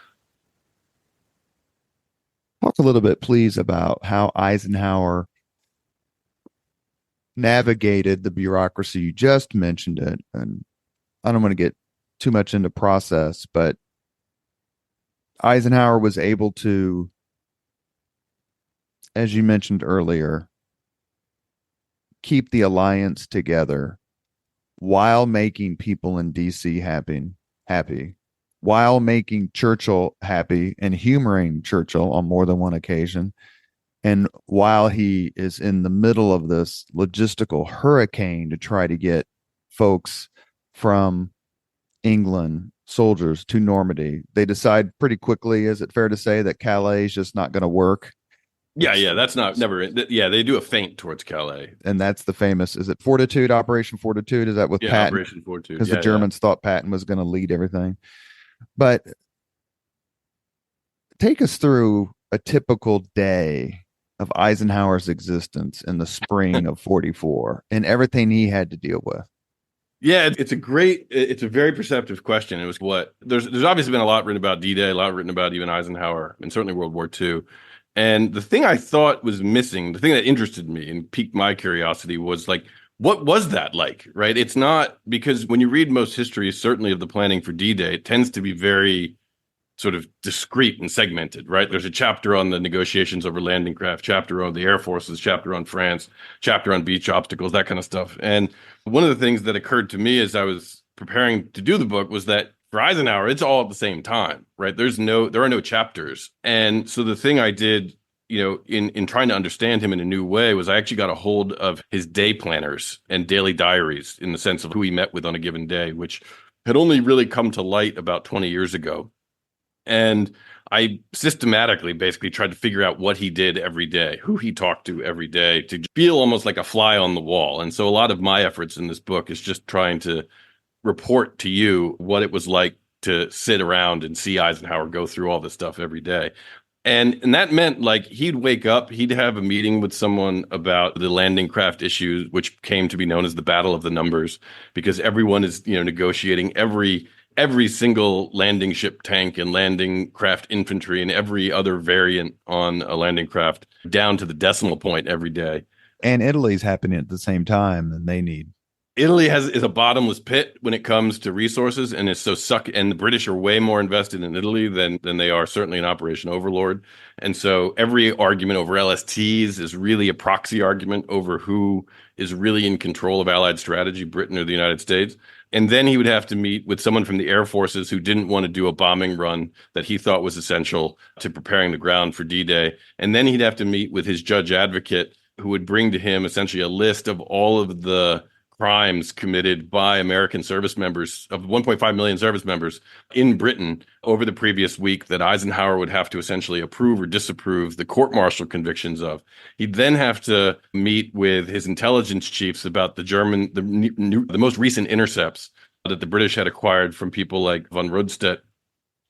Talk a little bit, please, about how Eisenhower navigated the bureaucracy. You just mentioned it, and I don't want to get too much into process, but Eisenhower was able to, as you mentioned earlier, keep the alliance together while making people in DC happy, while making Churchill happy and humoring Churchill on more than one occasion. And while he is in the middle of this logistical hurricane to try to get folks from England, soldiers, to Normandy, they decide pretty quickly, is it fair to say, that Calais is just not going to work? Yeah, yeah, that's not never. Yeah, they do a feint towards Calais. And that's the famous, is it Fortitude, Operation Fortitude? Is that with Yeah, Patton? Operation Fortitude. Because the Yeah, yeah. Germans thought Patton was going to lead everything. But take us through a typical day of Eisenhower's existence in the spring of 44 and everything he had to deal with. Yeah, it's a very perceptive question. It was what there's obviously been a lot written about D-Day, a lot written about even Eisenhower, and certainly World War II. And the thing I thought was missing, the thing that interested me and piqued my curiosity, was like, what was that like, right? It's not, because when you read most history, certainly of the planning for D-Day, it tends to be very sort of discrete and segmented, right? There's a chapter on the negotiations over landing craft, chapter on the air forces, chapter on France, chapter on beach obstacles, that kind of stuff. And one of the things that occurred to me as I was preparing to do the book was that for Eisenhower, it's all at the same time, right? There are no chapters. And so the thing I did in trying to understand him in a new way was I actually got a hold of his day planners and daily diaries in the sense of who he met with on a given day, which had only really come to light about 20 years ago. And I systematically basically tried to figure out what he did every day, who he talked to every day, to feel almost like a fly on the wall. And so a lot of my efforts in this book is just trying to report to you what it was like to sit around and see Eisenhower go through all this stuff every day. And that meant like he'd wake up, he'd have a meeting with someone about the landing craft issues, which came to be known as the Battle of the Numbers, because everyone is, negotiating every single landing ship tank and landing craft infantry and every other variant on a landing craft down to the decimal point every day. And Italy's happening at the same time, and they need. Italy is a bottomless pit when it comes to resources, and and the British are way more invested in Italy than they are certainly in Operation Overlord. And so every argument over LSTs is really a proxy argument over who is really in control of Allied strategy, Britain or the United States. And then he would have to meet with someone from the air forces who didn't want to do a bombing run that he thought was essential to preparing the ground for D-Day. And then he'd have to meet with his judge advocate, who would bring to him essentially a list of all of the crimes committed by American service members, of 1.5 million service members in Britain over the previous week, that Eisenhower would have to essentially approve or disapprove the court-martial convictions of. He'd then have to meet with his intelligence chiefs about the most recent intercepts that the British had acquired from people like von Rundstedt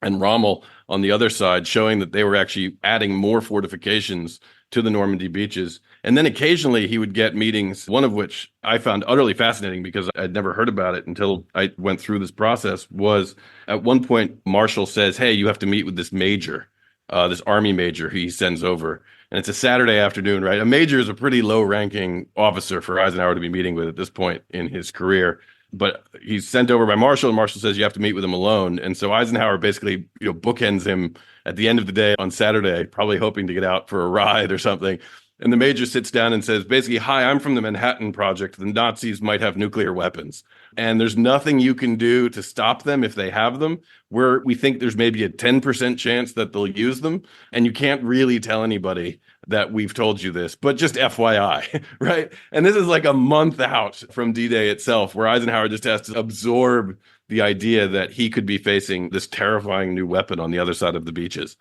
and Rommel on the other side, showing that they were actually adding more fortifications to the Normandy beaches. And then occasionally he would get meetings, one of which I found utterly fascinating because I'd never heard about it until I went through this process, was at one point Marshall says, hey, you have to meet with this major, this army major he sends over. And it's a Saturday afternoon, right? A major is a pretty low-ranking officer for Eisenhower to be meeting with at this point in his career. But he's sent over by Marshall, and Marshall says you have to meet with him alone. And so Eisenhower basically, bookends him at the end of the day on Saturday, probably hoping to get out for a ride or something. And the major sits down and says, basically, hi, I'm from the Manhattan Project. The Nazis might have nuclear weapons, and there's nothing you can do to stop them if they have them. We think there's maybe a 10% chance that they'll use them, and you can't really tell anybody that we've told you this, but just FYI, right? And this is like a month out from D-Day itself, where Eisenhower just has to absorb the idea that he could be facing this terrifying new weapon on the other side of the beaches.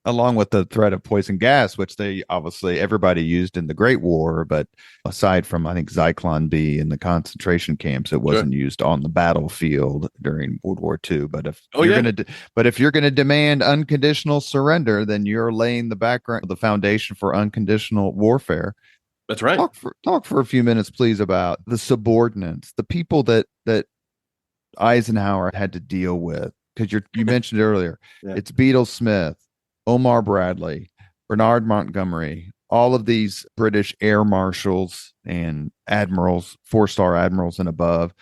Along with the threat of poison gas, which they obviously everybody used in the Great War, but aside from I think Zyklon B in the concentration camps, it wasn't used on the battlefield during World War II. But if you're gonna demand unconditional surrender, then you're laying the background, the foundation for unconditional warfare. That's right. Talk for a few minutes, please, about the subordinates, the people that Eisenhower had to deal with, because you mentioned earlier, it's Beadle Smith, Omar Bradley, Bernard Montgomery, all of these British air marshals and admirals, 4-star admirals and above,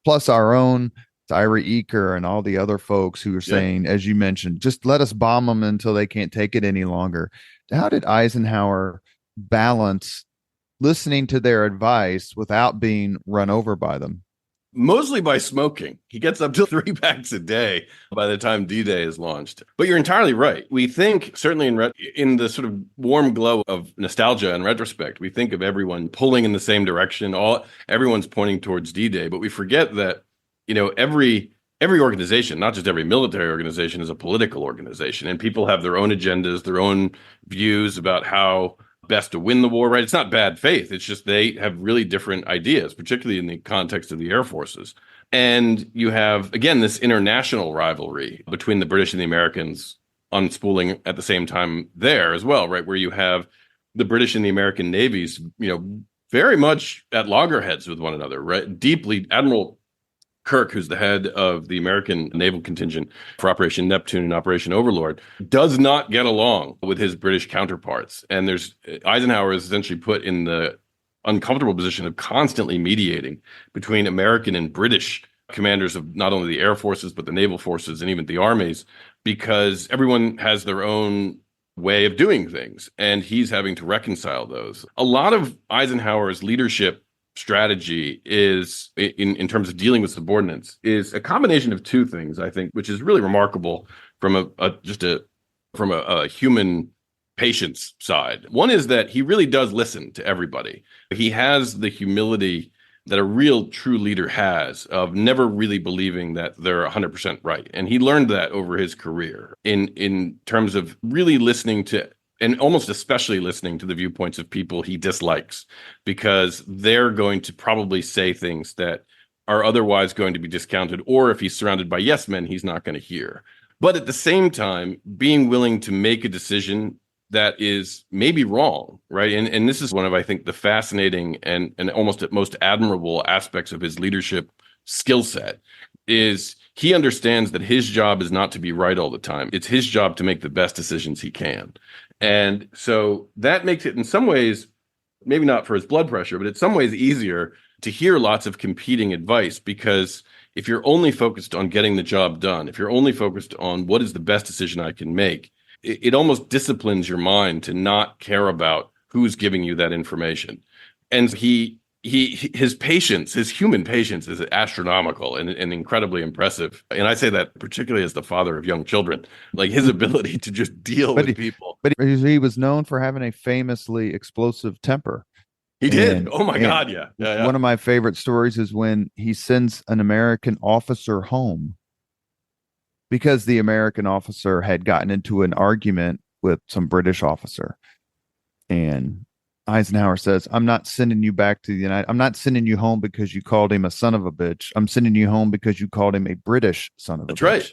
plus our own Tyree Eaker and all the other folks who are saying, as you mentioned, just let us bomb them until they can't take it any longer. How did Eisenhower balance listening to their advice without being run over by them? Mostly by smoking. He gets up to 3 packs a day by the time D-Day is launched. But you're entirely right. We think, certainly in the sort of warm glow of nostalgia and retrospect, we think of everyone pulling in the same direction. Everyone's pointing towards D-Day, but we forget that, every organization, not just every military organization, is a political organization, and people have their own agendas, their own views about how best to win the war, right? It's not bad faith. It's just they have really different ideas, particularly in the context of the air forces. And you have, again, this international rivalry between the British and the Americans unspooling at the same time there as well, right? Where you have the British and the American navies, very much at loggerheads with one another, right? Deeply. Admiral Kirk, who's the head of the American naval contingent for Operation Neptune and Operation Overlord, does not get along with his British counterparts. And Eisenhower is essentially put in the uncomfortable position of constantly mediating between American and British commanders of not only the air forces, but the naval forces and even the armies, because everyone has their own way of doing things. And he's having to reconcile those. A lot of Eisenhower's leadership strategy is in terms of dealing with subordinates is a combination of two things, I think, which is really remarkable from a human patience side. One is that he really does listen to everybody. He has the humility that a real true leader has of never really believing that they're 100% right. And he learned that over his career in terms of really listening to, and almost especially listening to the viewpoints of people he dislikes, because they're going to probably say things that are otherwise going to be discounted, or if he's surrounded by yes men, he's not going to hear. But at the same time, being willing to make a decision that is maybe wrong, right? And this is one of, I think, the fascinating and almost most admirable aspects of his leadership skill set is he understands that his job is not to be right all the time. It's his job to make the best decisions he can. And so that makes it in some ways, maybe not for his blood pressure, but in some ways easier to hear lots of competing advice, because if you're only focused on getting the job done, if you're only focused on what is the best decision I can make, it almost disciplines your mind to not care about who's giving you that information. And his patience, his human patience is astronomical and incredibly impressive. And I say that particularly as the father of young children, like his ability to just deal with people. But he was known for having a famously explosive temper. He did. Oh my God. Yeah. One of my favorite stories is when he sends an American officer home because the American officer had gotten into an argument with some British officer. And Eisenhower says, I'm not sending you back to the I'm not sending you home because you called him a son of a bitch. I'm sending you home because you called him a British son of a bitch. That's right.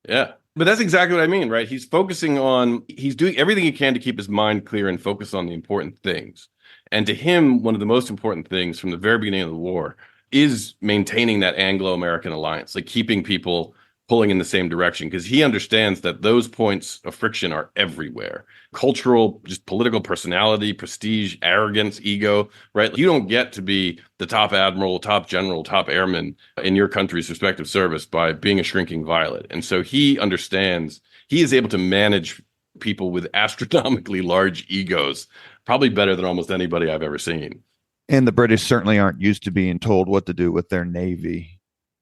Yeah. But that's exactly what I mean, right? He's doing everything he can to keep his mind clear and focus on the important things. And to him, one of the most important things from the very beginning of the war is maintaining that Anglo-American alliance, like keeping people pulling in the same direction, because he understands that those points of friction are everywhere. Cultural, just political personality, prestige, arrogance, ego, right? You don't get to be the top admiral, top general, top airman in your country's respective service by being a shrinking violet. And so he understands, he is able to manage people with astronomically large egos, probably better than almost anybody I've ever seen. And the British certainly aren't used to being told what to do with their navy.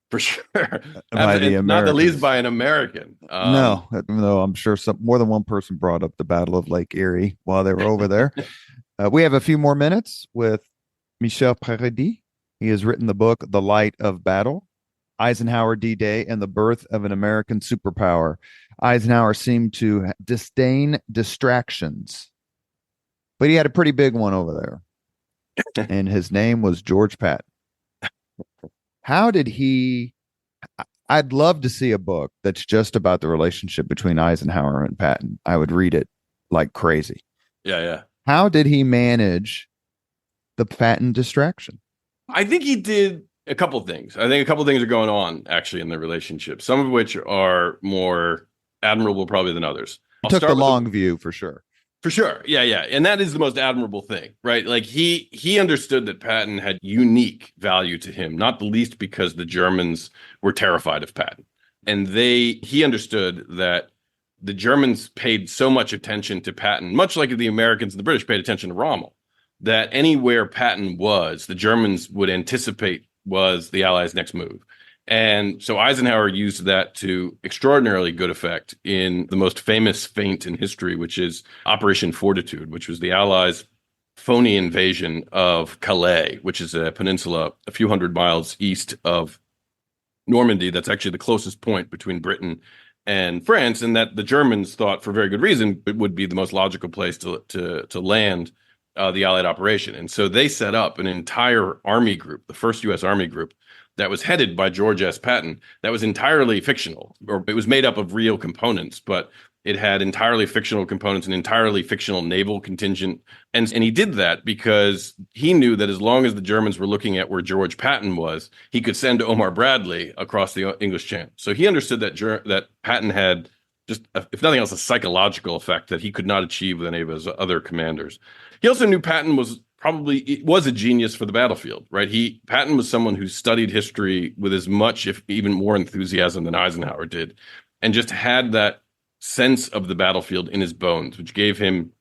For sure. By the not the least by an American. No, I'm sure more than one person brought up the Battle of Lake Erie while they were over there. We have a few more minutes with Michel Paradis. He has written the book, The Light of Battle, Eisenhower D-Day and the Birth of an American Superpower. Eisenhower seemed to disdain distractions, but he had a pretty big one over there. And his name was George Patton. How did he? I'd love to see a book that's just about the relationship between Eisenhower and Patton. I would read it like crazy. Yeah. How did he manage the Patton distraction? I think he did a couple of things. I think a couple of things are going on actually in the relationship, some of which are more admirable probably than others. He took the long view for sure. For sure. Yeah. And that is the most admirable thing, right? Like he understood that Patton had unique value to him, not the least because the Germans were terrified of Patton. And he understood that the Germans paid so much attention to Patton, much like the Americans and the British paid attention to Rommel, that anywhere Patton was, the Germans would anticipate was the Allies' next move. And so Eisenhower used that to extraordinarily good effect in the most famous feint in history, which is Operation Fortitude, which was the Allies' phony invasion of Calais, which is a peninsula a few hundred miles east of Normandy. That's actually the closest point between Britain and France, and that the Germans thought, for very good reason, it would be the most logical place to land the Allied operation. And so they set up an entire army group, the first U.S. Army group, that was headed by George S. Patton, that was entirely fictional, or it was made up of real components, but it had entirely fictional components, an entirely fictional naval contingent. And he did that because he knew that as long as the Germans were looking at where George Patton was, he could send Omar Bradley across the English Channel. So he understood that Patton had just, if nothing else, a psychological effect that he could not achieve with any of his other commanders. He also knew Patton was a genius for the battlefield, right? Patton was someone who studied history with as much, if even more enthusiasm than Eisenhower did, and just had that sense of the battlefield in his bones, which gave him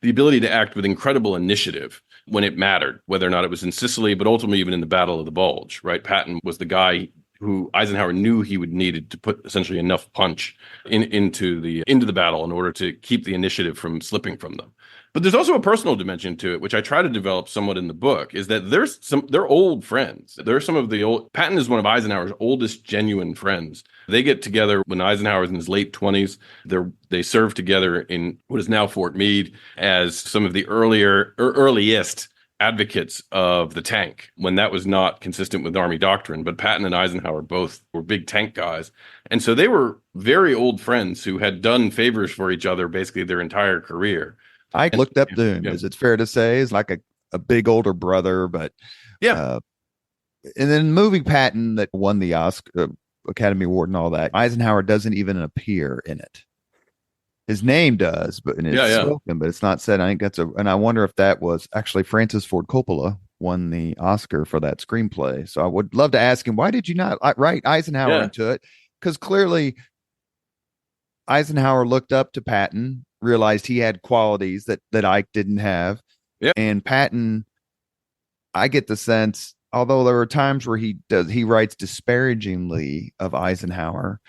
the ability to act with incredible initiative when it mattered, whether or not it was in Sicily, but ultimately even in the Battle of the Bulge, right? Patton was the guy who Eisenhower knew he would need to put essentially enough punch into the battle in order to keep the initiative from slipping from them. But there's also a personal dimension to it, which I try to develop somewhat in the book, is that they're old friends. They're some of the old, Patton is one of Eisenhower's oldest genuine friends. They get together when Eisenhower's in his late 20s. They serve together in what is now Fort Meade as some of the earliest advocates of the tank when that was not consistent with Army doctrine. But Patton and Eisenhower both were big tank guys. And so they were very old friends who had done favors for each other basically their entire career. I looked up to him. Yeah. Is it fair to say is like a big older brother? But yeah. And then movie Patton that won the Oscar Academy Award and all that, Eisenhower doesn't even appear in it. His name does, but and it's spoken, but it's not said. I think and I wonder if that was actually Francis Ford Coppola won the Oscar for that screenplay. So I would love to ask him, why did you not write Eisenhower into it? Because clearly Eisenhower looked up to Patton, realized he had qualities that Ike didn't have. Yeah. And Patton, I get the sense, although there are times where he writes disparagingly of Eisenhower,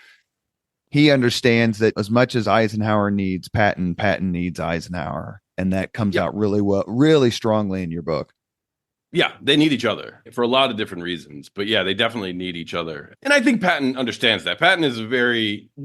he understands that as much as Eisenhower needs Patton, Patton needs Eisenhower. And that comes out really well, really strongly in your book. Yeah, they need each other for a lot of different reasons. But yeah, they definitely need each other. And I think Patton understands that. Patton is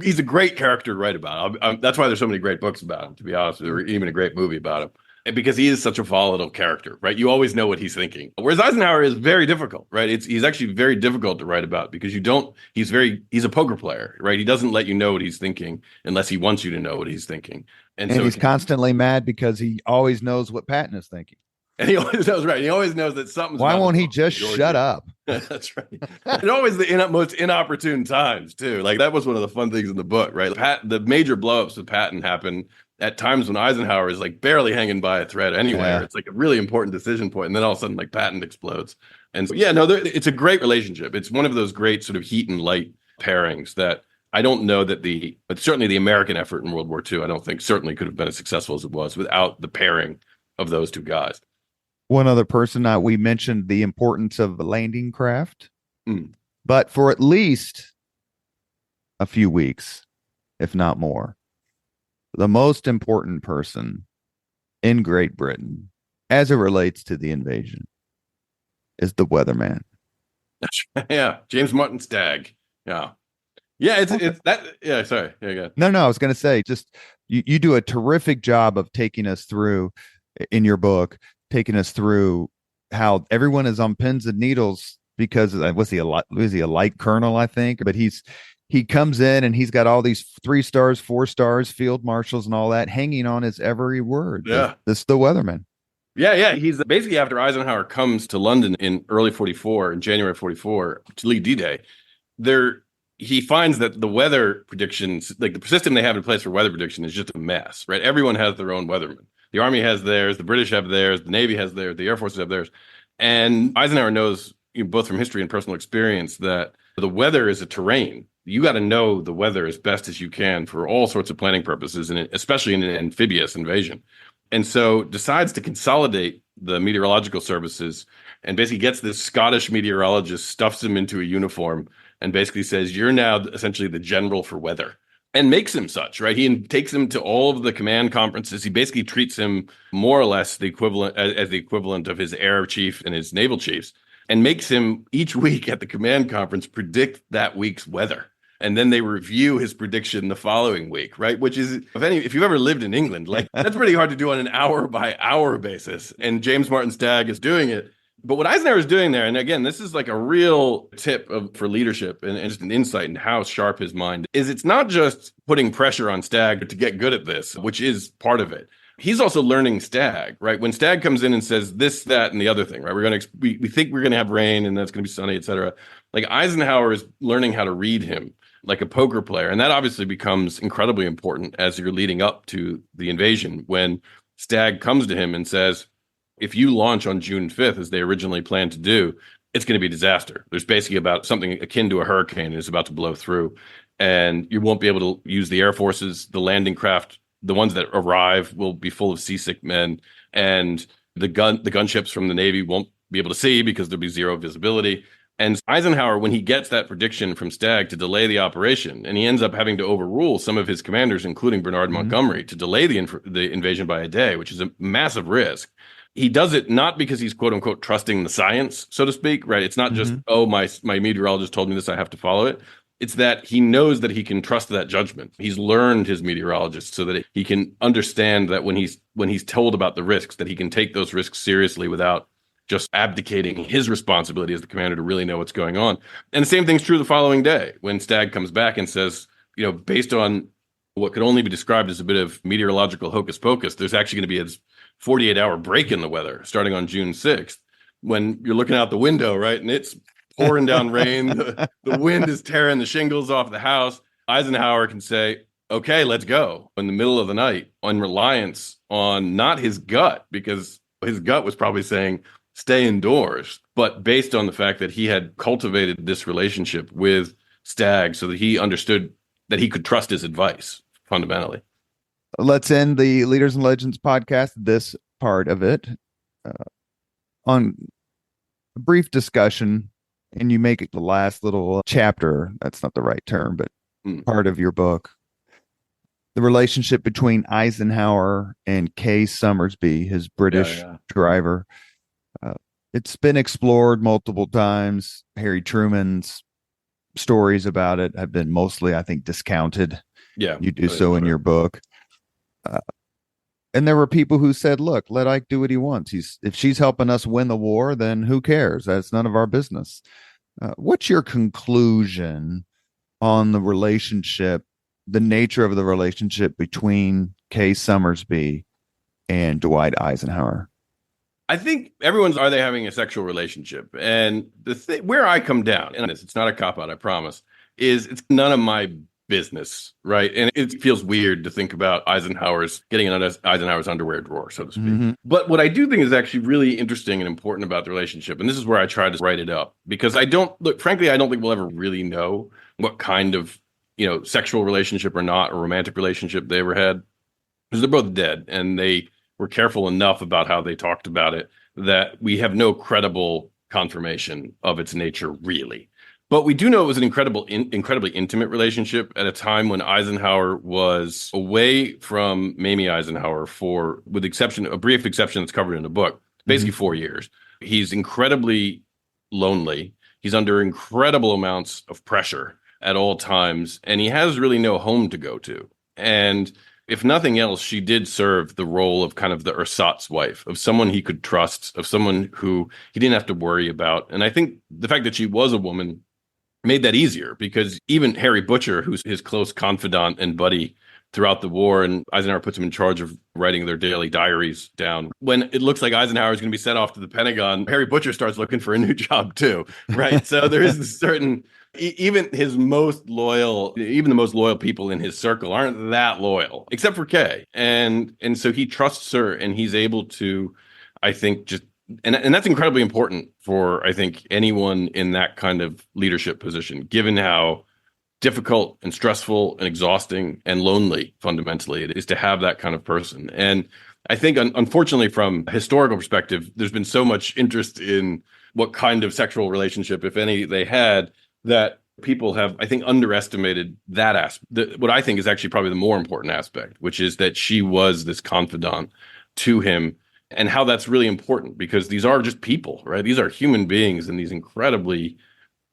he's a great character to write about. That's why there's so many great books about him, to be honest, or even a great movie about him. Because he is such a volatile character, right? You always know what he's thinking. Whereas Eisenhower is very difficult, right? He's actually very difficult to write about because he's a poker player, right? He doesn't let you know what he's thinking unless he wants you to know what he's thinking. And so he's constantly mad because he always knows what Patton is thinking. And he always knows, right? He always knows that something's. Why won't he just shut up? That's right. And always the most inopportune times too. Like that was one of the fun things in the book, right? The major blowups with Patton happen at times when Eisenhower is like barely hanging by a thread anyway. Yeah. It's like a really important decision point, and then all of a sudden, like Patton explodes. And so, it's a great relationship. It's one of those great sort of heat and light pairings that I don't know that but certainly the American effort in World War II, I don't think certainly could have been as successful as it was without the pairing of those two guys. One other person, we mentioned the importance of the landing craft, but for at least a few weeks, if not more, the most important person in Great Britain, as it relates to the invasion, is the weatherman. Yeah, James Martin Stagg. Yeah. Yeah, it's that. Yeah, sorry. Yeah, go ahead. No, I was going to say, just you do a terrific job of taking us through in your book, taking us through how everyone is on pins and needles because was he a light colonel, I think, but he comes in and he's got all these 3 stars, 4 stars, field marshals and all that hanging on his every word. Yeah. This is the weatherman. Yeah. He's basically after Eisenhower comes to London in early 44, in January 44 to lead D-Day, he finds that the weather predictions, like the system they have in place for weather prediction is just a mess, right? Everyone has their own weatherman. The Army has theirs, the British have theirs, the Navy has theirs, the Air Forces have theirs. And Eisenhower knows, both from history and personal experience, that the weather is a terrain. You got to know the weather as best as you can for all sorts of planning purposes, and especially in an amphibious invasion. And so decides to consolidate the meteorological services and basically gets this Scottish meteorologist, stuffs him into a uniform, and basically says, you're now essentially the general for weather. And makes him such, right? He takes him to all of the command conferences. He basically treats him more or less as the equivalent of his air chief and his naval chiefs, and makes him each week at the command conference predict that week's weather. And then they review his prediction the following week, right? Which is, if you've ever lived in England, like that's pretty hard to do on an hour by hour basis. And James Martin Stagg is doing it. But what Eisenhower is doing there, and again, this is like a real tip for leadership and just an insight into how sharp his mind is. It's not just putting pressure on Stagg to get good at this, which is part of it. He's also learning Stagg, right? When Stagg comes in and says this, that, and the other thing, right? We think we're going to have rain and that's going to be sunny, et cetera. Like Eisenhower is learning how to read him like a poker player. And that obviously becomes incredibly important as you're leading up to the invasion when Stagg comes to him and says, if you launch on June 5th, as they originally planned to do, it's going to be a disaster. There's basically about something akin to a hurricane is about to blow through, and you won't be able to use the air forces. The landing craft, the ones that arrive, will be full of seasick men, and the gunships from the Navy won't be able to see because there'll be zero visibility. And Eisenhower, when he gets that prediction from Stagg to delay the operation, and he ends up having to overrule some of his commanders, including Bernard Montgomery, to delay the invasion by a day, which is a massive risk. He does it not because he's quote unquote trusting the science, so to speak, right? It's not just, oh, my meteorologist told me this, I have to follow it. It's that he knows that he can trust that judgment. He's learned his meteorologist so that he can understand that when he's told about the risks, that he can take those risks seriously without just abdicating his responsibility as the commander to really know what's going on. And the same thing's true the following day when Stagg comes back and says, based on what could only be described as a bit of meteorological hocus pocus, there's actually going to be a 48-hour break in the weather starting on June 6th when you're looking out the window, right? And it's pouring down rain. The wind is tearing the shingles off the house. Eisenhower can say, okay, let's go in the middle of the night on reliance on not his gut, because his gut was probably saying, stay indoors, but based on the fact that he had cultivated this relationship with Stagg so that he understood that he could trust his advice fundamentally. Let's end the Leaders and Legends podcast, this part of it, on a brief discussion, and you make it the last little chapter. That's not the right term, but part of your book. The relationship between Eisenhower and Kay Summersby, his British driver. It's been explored multiple times. Harry Truman's stories about it have been mostly, I think, discounted. Yeah, you do so in your book. And there were people who said, look, let Ike do what he wants. If she's helping us win the war, then who cares? That's none of our business. What's your conclusion on the relationship, the nature of the relationship between Kay Summersby and Dwight Eisenhower? I think are they having a sexual relationship? And where I come down, and it's not a cop-out, I promise, is it's none of my business, right? And it feels weird to think about getting in Eisenhower's underwear drawer, so to speak. But what I do think is actually really interesting and important about the relationship, and this is where I try to write it up, because frankly, I don't think we'll ever really know what kind of, sexual relationship or romantic relationship they ever had, because they're both dead, and they were careful enough about how they talked about it that we have no credible confirmation of its nature, really. But we do know it was an incredibly intimate relationship at a time when Eisenhower was away from Mamie Eisenhower with a brief exception that's covered in the book, basically 4 years. He's incredibly lonely. He's under incredible amounts of pressure at all times, and he has really no home to go to. And if nothing else, she did serve the role of kind of the ersatz wife, of someone he could trust, of someone who he didn't have to worry about. And I think the fact that she was a woman made that easier, because even Harry Butcher, who's his close confidant and buddy throughout the war, and Eisenhower puts him in charge of writing their daily diaries down. When it looks like Eisenhower is going to be sent off to the Pentagon, Harry Butcher starts looking for a new job too, right? So there is this certain... Even the most loyal people in his circle aren't that loyal, except for Kay. And so he trusts her, and he's able to, I think, and that's incredibly important for, I think, anyone in that kind of leadership position, given how difficult and stressful and exhausting and lonely fundamentally it is to have that kind of person. And I think, unfortunately, from a historical perspective, there's been so much interest in what kind of sexual relationship, if any, they had, that people have, I think, underestimated that aspect. What I think is actually probably the more important aspect, which is that she was this confidant to him, and how that's really important, because these are just people, right? These are human beings in these incredibly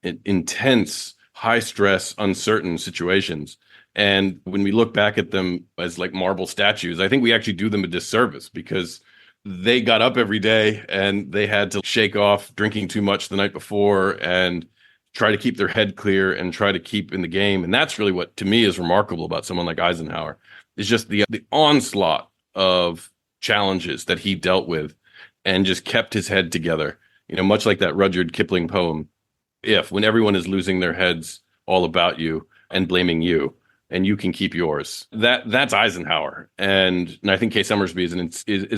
intense, high stress, uncertain situations. And when we look back at them as like marble statues, I think we actually do them a disservice, because they got up every day and they had to shake off drinking too much the night before and try to keep their head clear and try to keep in the game. And that's really what, to me, is remarkable about someone like Eisenhower, is just the onslaught of challenges that he dealt with and just kept his head together. Much like that Rudyard Kipling poem, when everyone is losing their heads all about you and blaming you, and you can keep yours. That's Eisenhower. And I think Kay Summersby is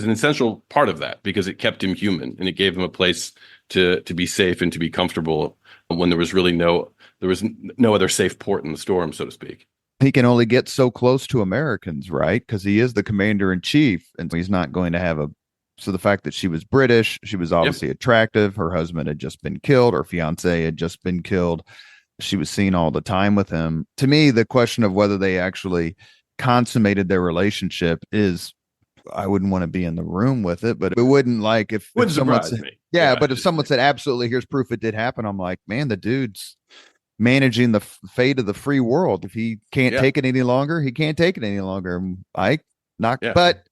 an essential part of that, because it kept him human, and it gave him a place to be safe and to be comfortable when there was no other safe port in the storm, so to speak. He can only get so close to Americans, right? Because he is the commander in chief, and he's not going to have a So the fact that she was British, she was Yep. obviously attractive. Her husband had just been killed. Her fiance had just been killed. She was seen all the time with him. To me, the question of whether they actually consummated their relationship is, I wouldn't want to be in the room with it, but it wouldn't, like, if Wouldn't someone surprise said, me. yeah, Yeah. but if someone said, absolutely, here's proof it did happen, I'm like, man, the dude's managing the fate of the free world. If he can't Yeah. take it any longer, he can't take it any longer. I not, Yeah. but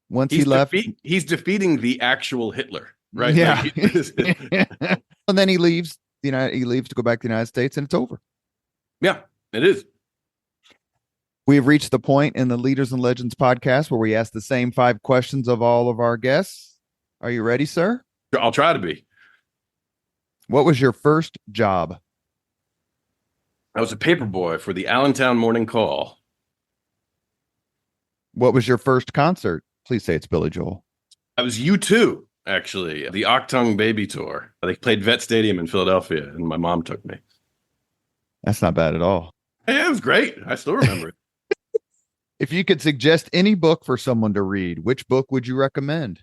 once he left, He's defeating the actual Hitler, right? yeah. Like, And then he leaves, he leaves to go back to the United States, and it's over. yeah, it is. We have reached the point in the Leaders and Legends podcast where we ask the same 5 questions of all of our guests. Are you ready, sir? I'll try to be. What was your first job? I was a paper boy for the Allentown Morning Call. What was your first concert? Please say it's Billy Joel. I was U2, actually, the Octung Baby Tour. They played Vet Stadium in Philadelphia, and my mom took me. That's not bad at all. Yeah, it was great. I still remember it. If you could suggest any book for someone to read, which book would you recommend?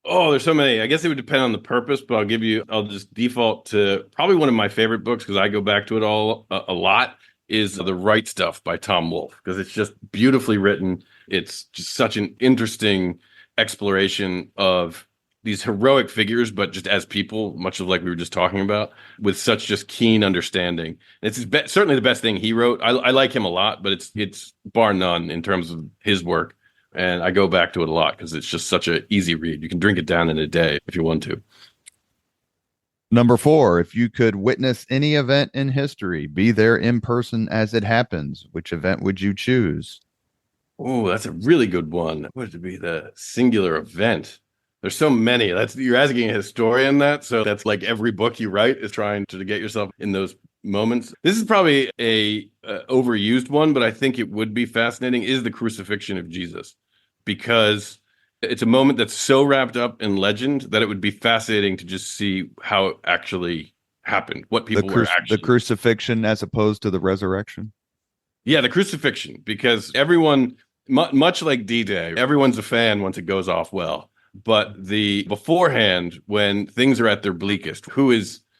Oh, there's so many. I guess it would depend on the purpose, but I'll just default to probably one of my favorite books because I go back to it all a lot is The Right Stuff by Tom Wolfe, because it's just beautifully written. It's just such an interesting exploration of these heroic figures, but just as people, much of like we were just talking about, with such just keen understanding. It's certainly the best thing he wrote. I like him a lot, but it's bar none in terms of his work. And I go back to it a lot because it's just such an easy read. You can drink it down in a day if you want to. Number 4, if you could witness any event in history, be there in person as it happens, which event would you choose? Oh, that's a really good one. What would be the singular event? There's so many. You're asking a historian that, so that's like every book you write is trying to get yourself in those moments. This is probably a overused one, but I think it would be fascinating, is the crucifixion of Jesus, because it's a moment that's so wrapped up in legend that it would be fascinating to just see how it actually happened, what people were actually... The crucifixion as opposed to the resurrection? Yeah, the crucifixion, because everyone, much like D-Day, everyone's a fan once it goes off well. But the beforehand, when things are at their bleakest,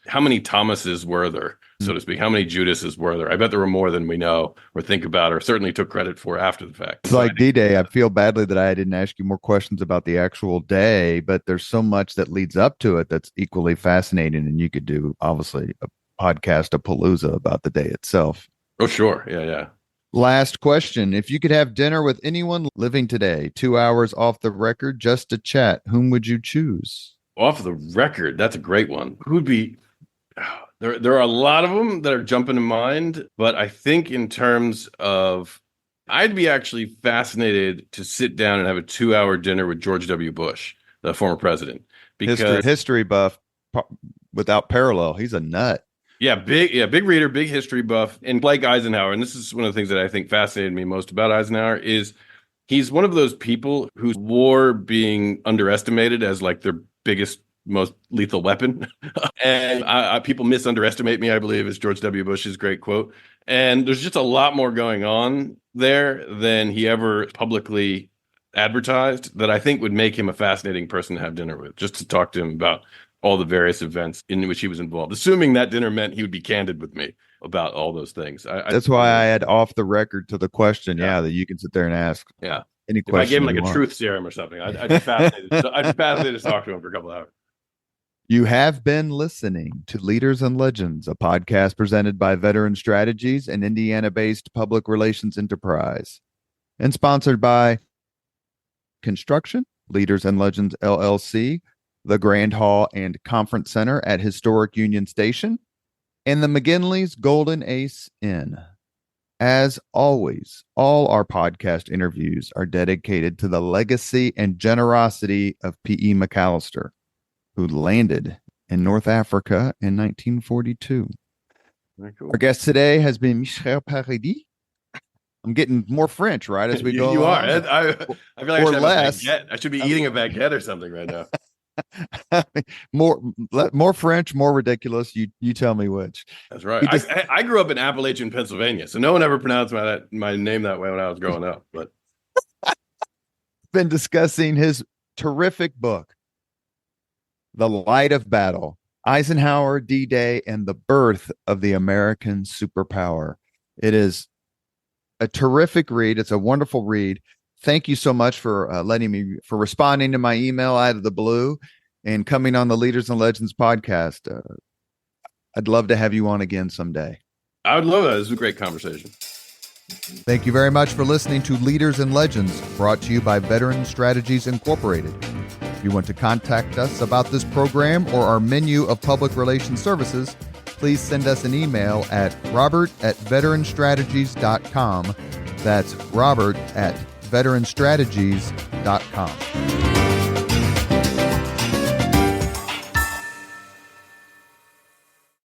how many Thomases were there, so to speak? How many Judases were there? I bet there were more than we know or think about or certainly took credit for after the fact. It's like D-Day. I feel badly that I didn't ask you more questions about the actual day, but there's so much that leads up to it that's equally fascinating. And you could do, obviously, a podcast, a palooza about the day itself. Oh, sure. Yeah, yeah. Last question. If you could have dinner with anyone living today, 2 hours off the record, just to chat, whom would you choose? Off the record, that's a great one. Who'd be... There are a lot of them that are jumping to mind, but I think in terms of, I'd be actually fascinated to sit down and have a 2-hour dinner with George W. Bush, the former president. Because history buff without parallel. He's a nut. Big reader, big history buff, and like Eisenhower. And this is one of the things that I think fascinated me most about Eisenhower is he's one of those people whose war being underestimated as like their biggest, most lethal weapon. And people misunderestimate me, I believe, is George W. Bush's great quote. And there's just a lot more going on there than he ever publicly advertised that I think would make him a fascinating person to have dinner with, just to talk to him about all the various events in which he was involved, assuming that dinner meant he would be candid with me about all those things. That's why I had off the record to the question, that you can sit there and ask. Yeah. Any question. If I gave him like a want. truth serum or something, I'd be fascinated. I'd be fascinated to talk to him for a couple of hours. You have been listening to Leaders and Legends, a podcast presented by Veteran Strategies, an Indiana-based public relations enterprise, and sponsored by Construction, Leaders and Legends LLC, the Grand Hall and Conference Center at Historic Union Station, and the McGinley's Golden Ace Inn. As always, all our podcast interviews are dedicated to the legacy and generosity of P.E. McAllister, who landed in North Africa in 1942. Very cool. Our guest today has been Michel Paradis. I'm getting more French, right, as we go You along. are. I feel like I should be eating a baguette or something right now. more French, more ridiculous. You tell me which. That's right. I grew up in Appalachian, Pennsylvania, so no one ever pronounced my name that way when I was growing up. But been discussing his terrific book, The Light of Battle, Eisenhower, D-Day, and the Birth of the American Superpower. It is a terrific read. It's a wonderful read. Thank you so much for responding to my email out of the blue and coming on the Leaders and Legends podcast. I'd love to have you on again someday. I would love that. This was a great conversation. Thank you very much for listening to Leaders and Legends, brought to you by Veteran Strategies Incorporated. If you want to contact us about this program or our menu of public relations services, please send us an email at robert@veteranstrategies.com. That's robert@veteranstrategies.com.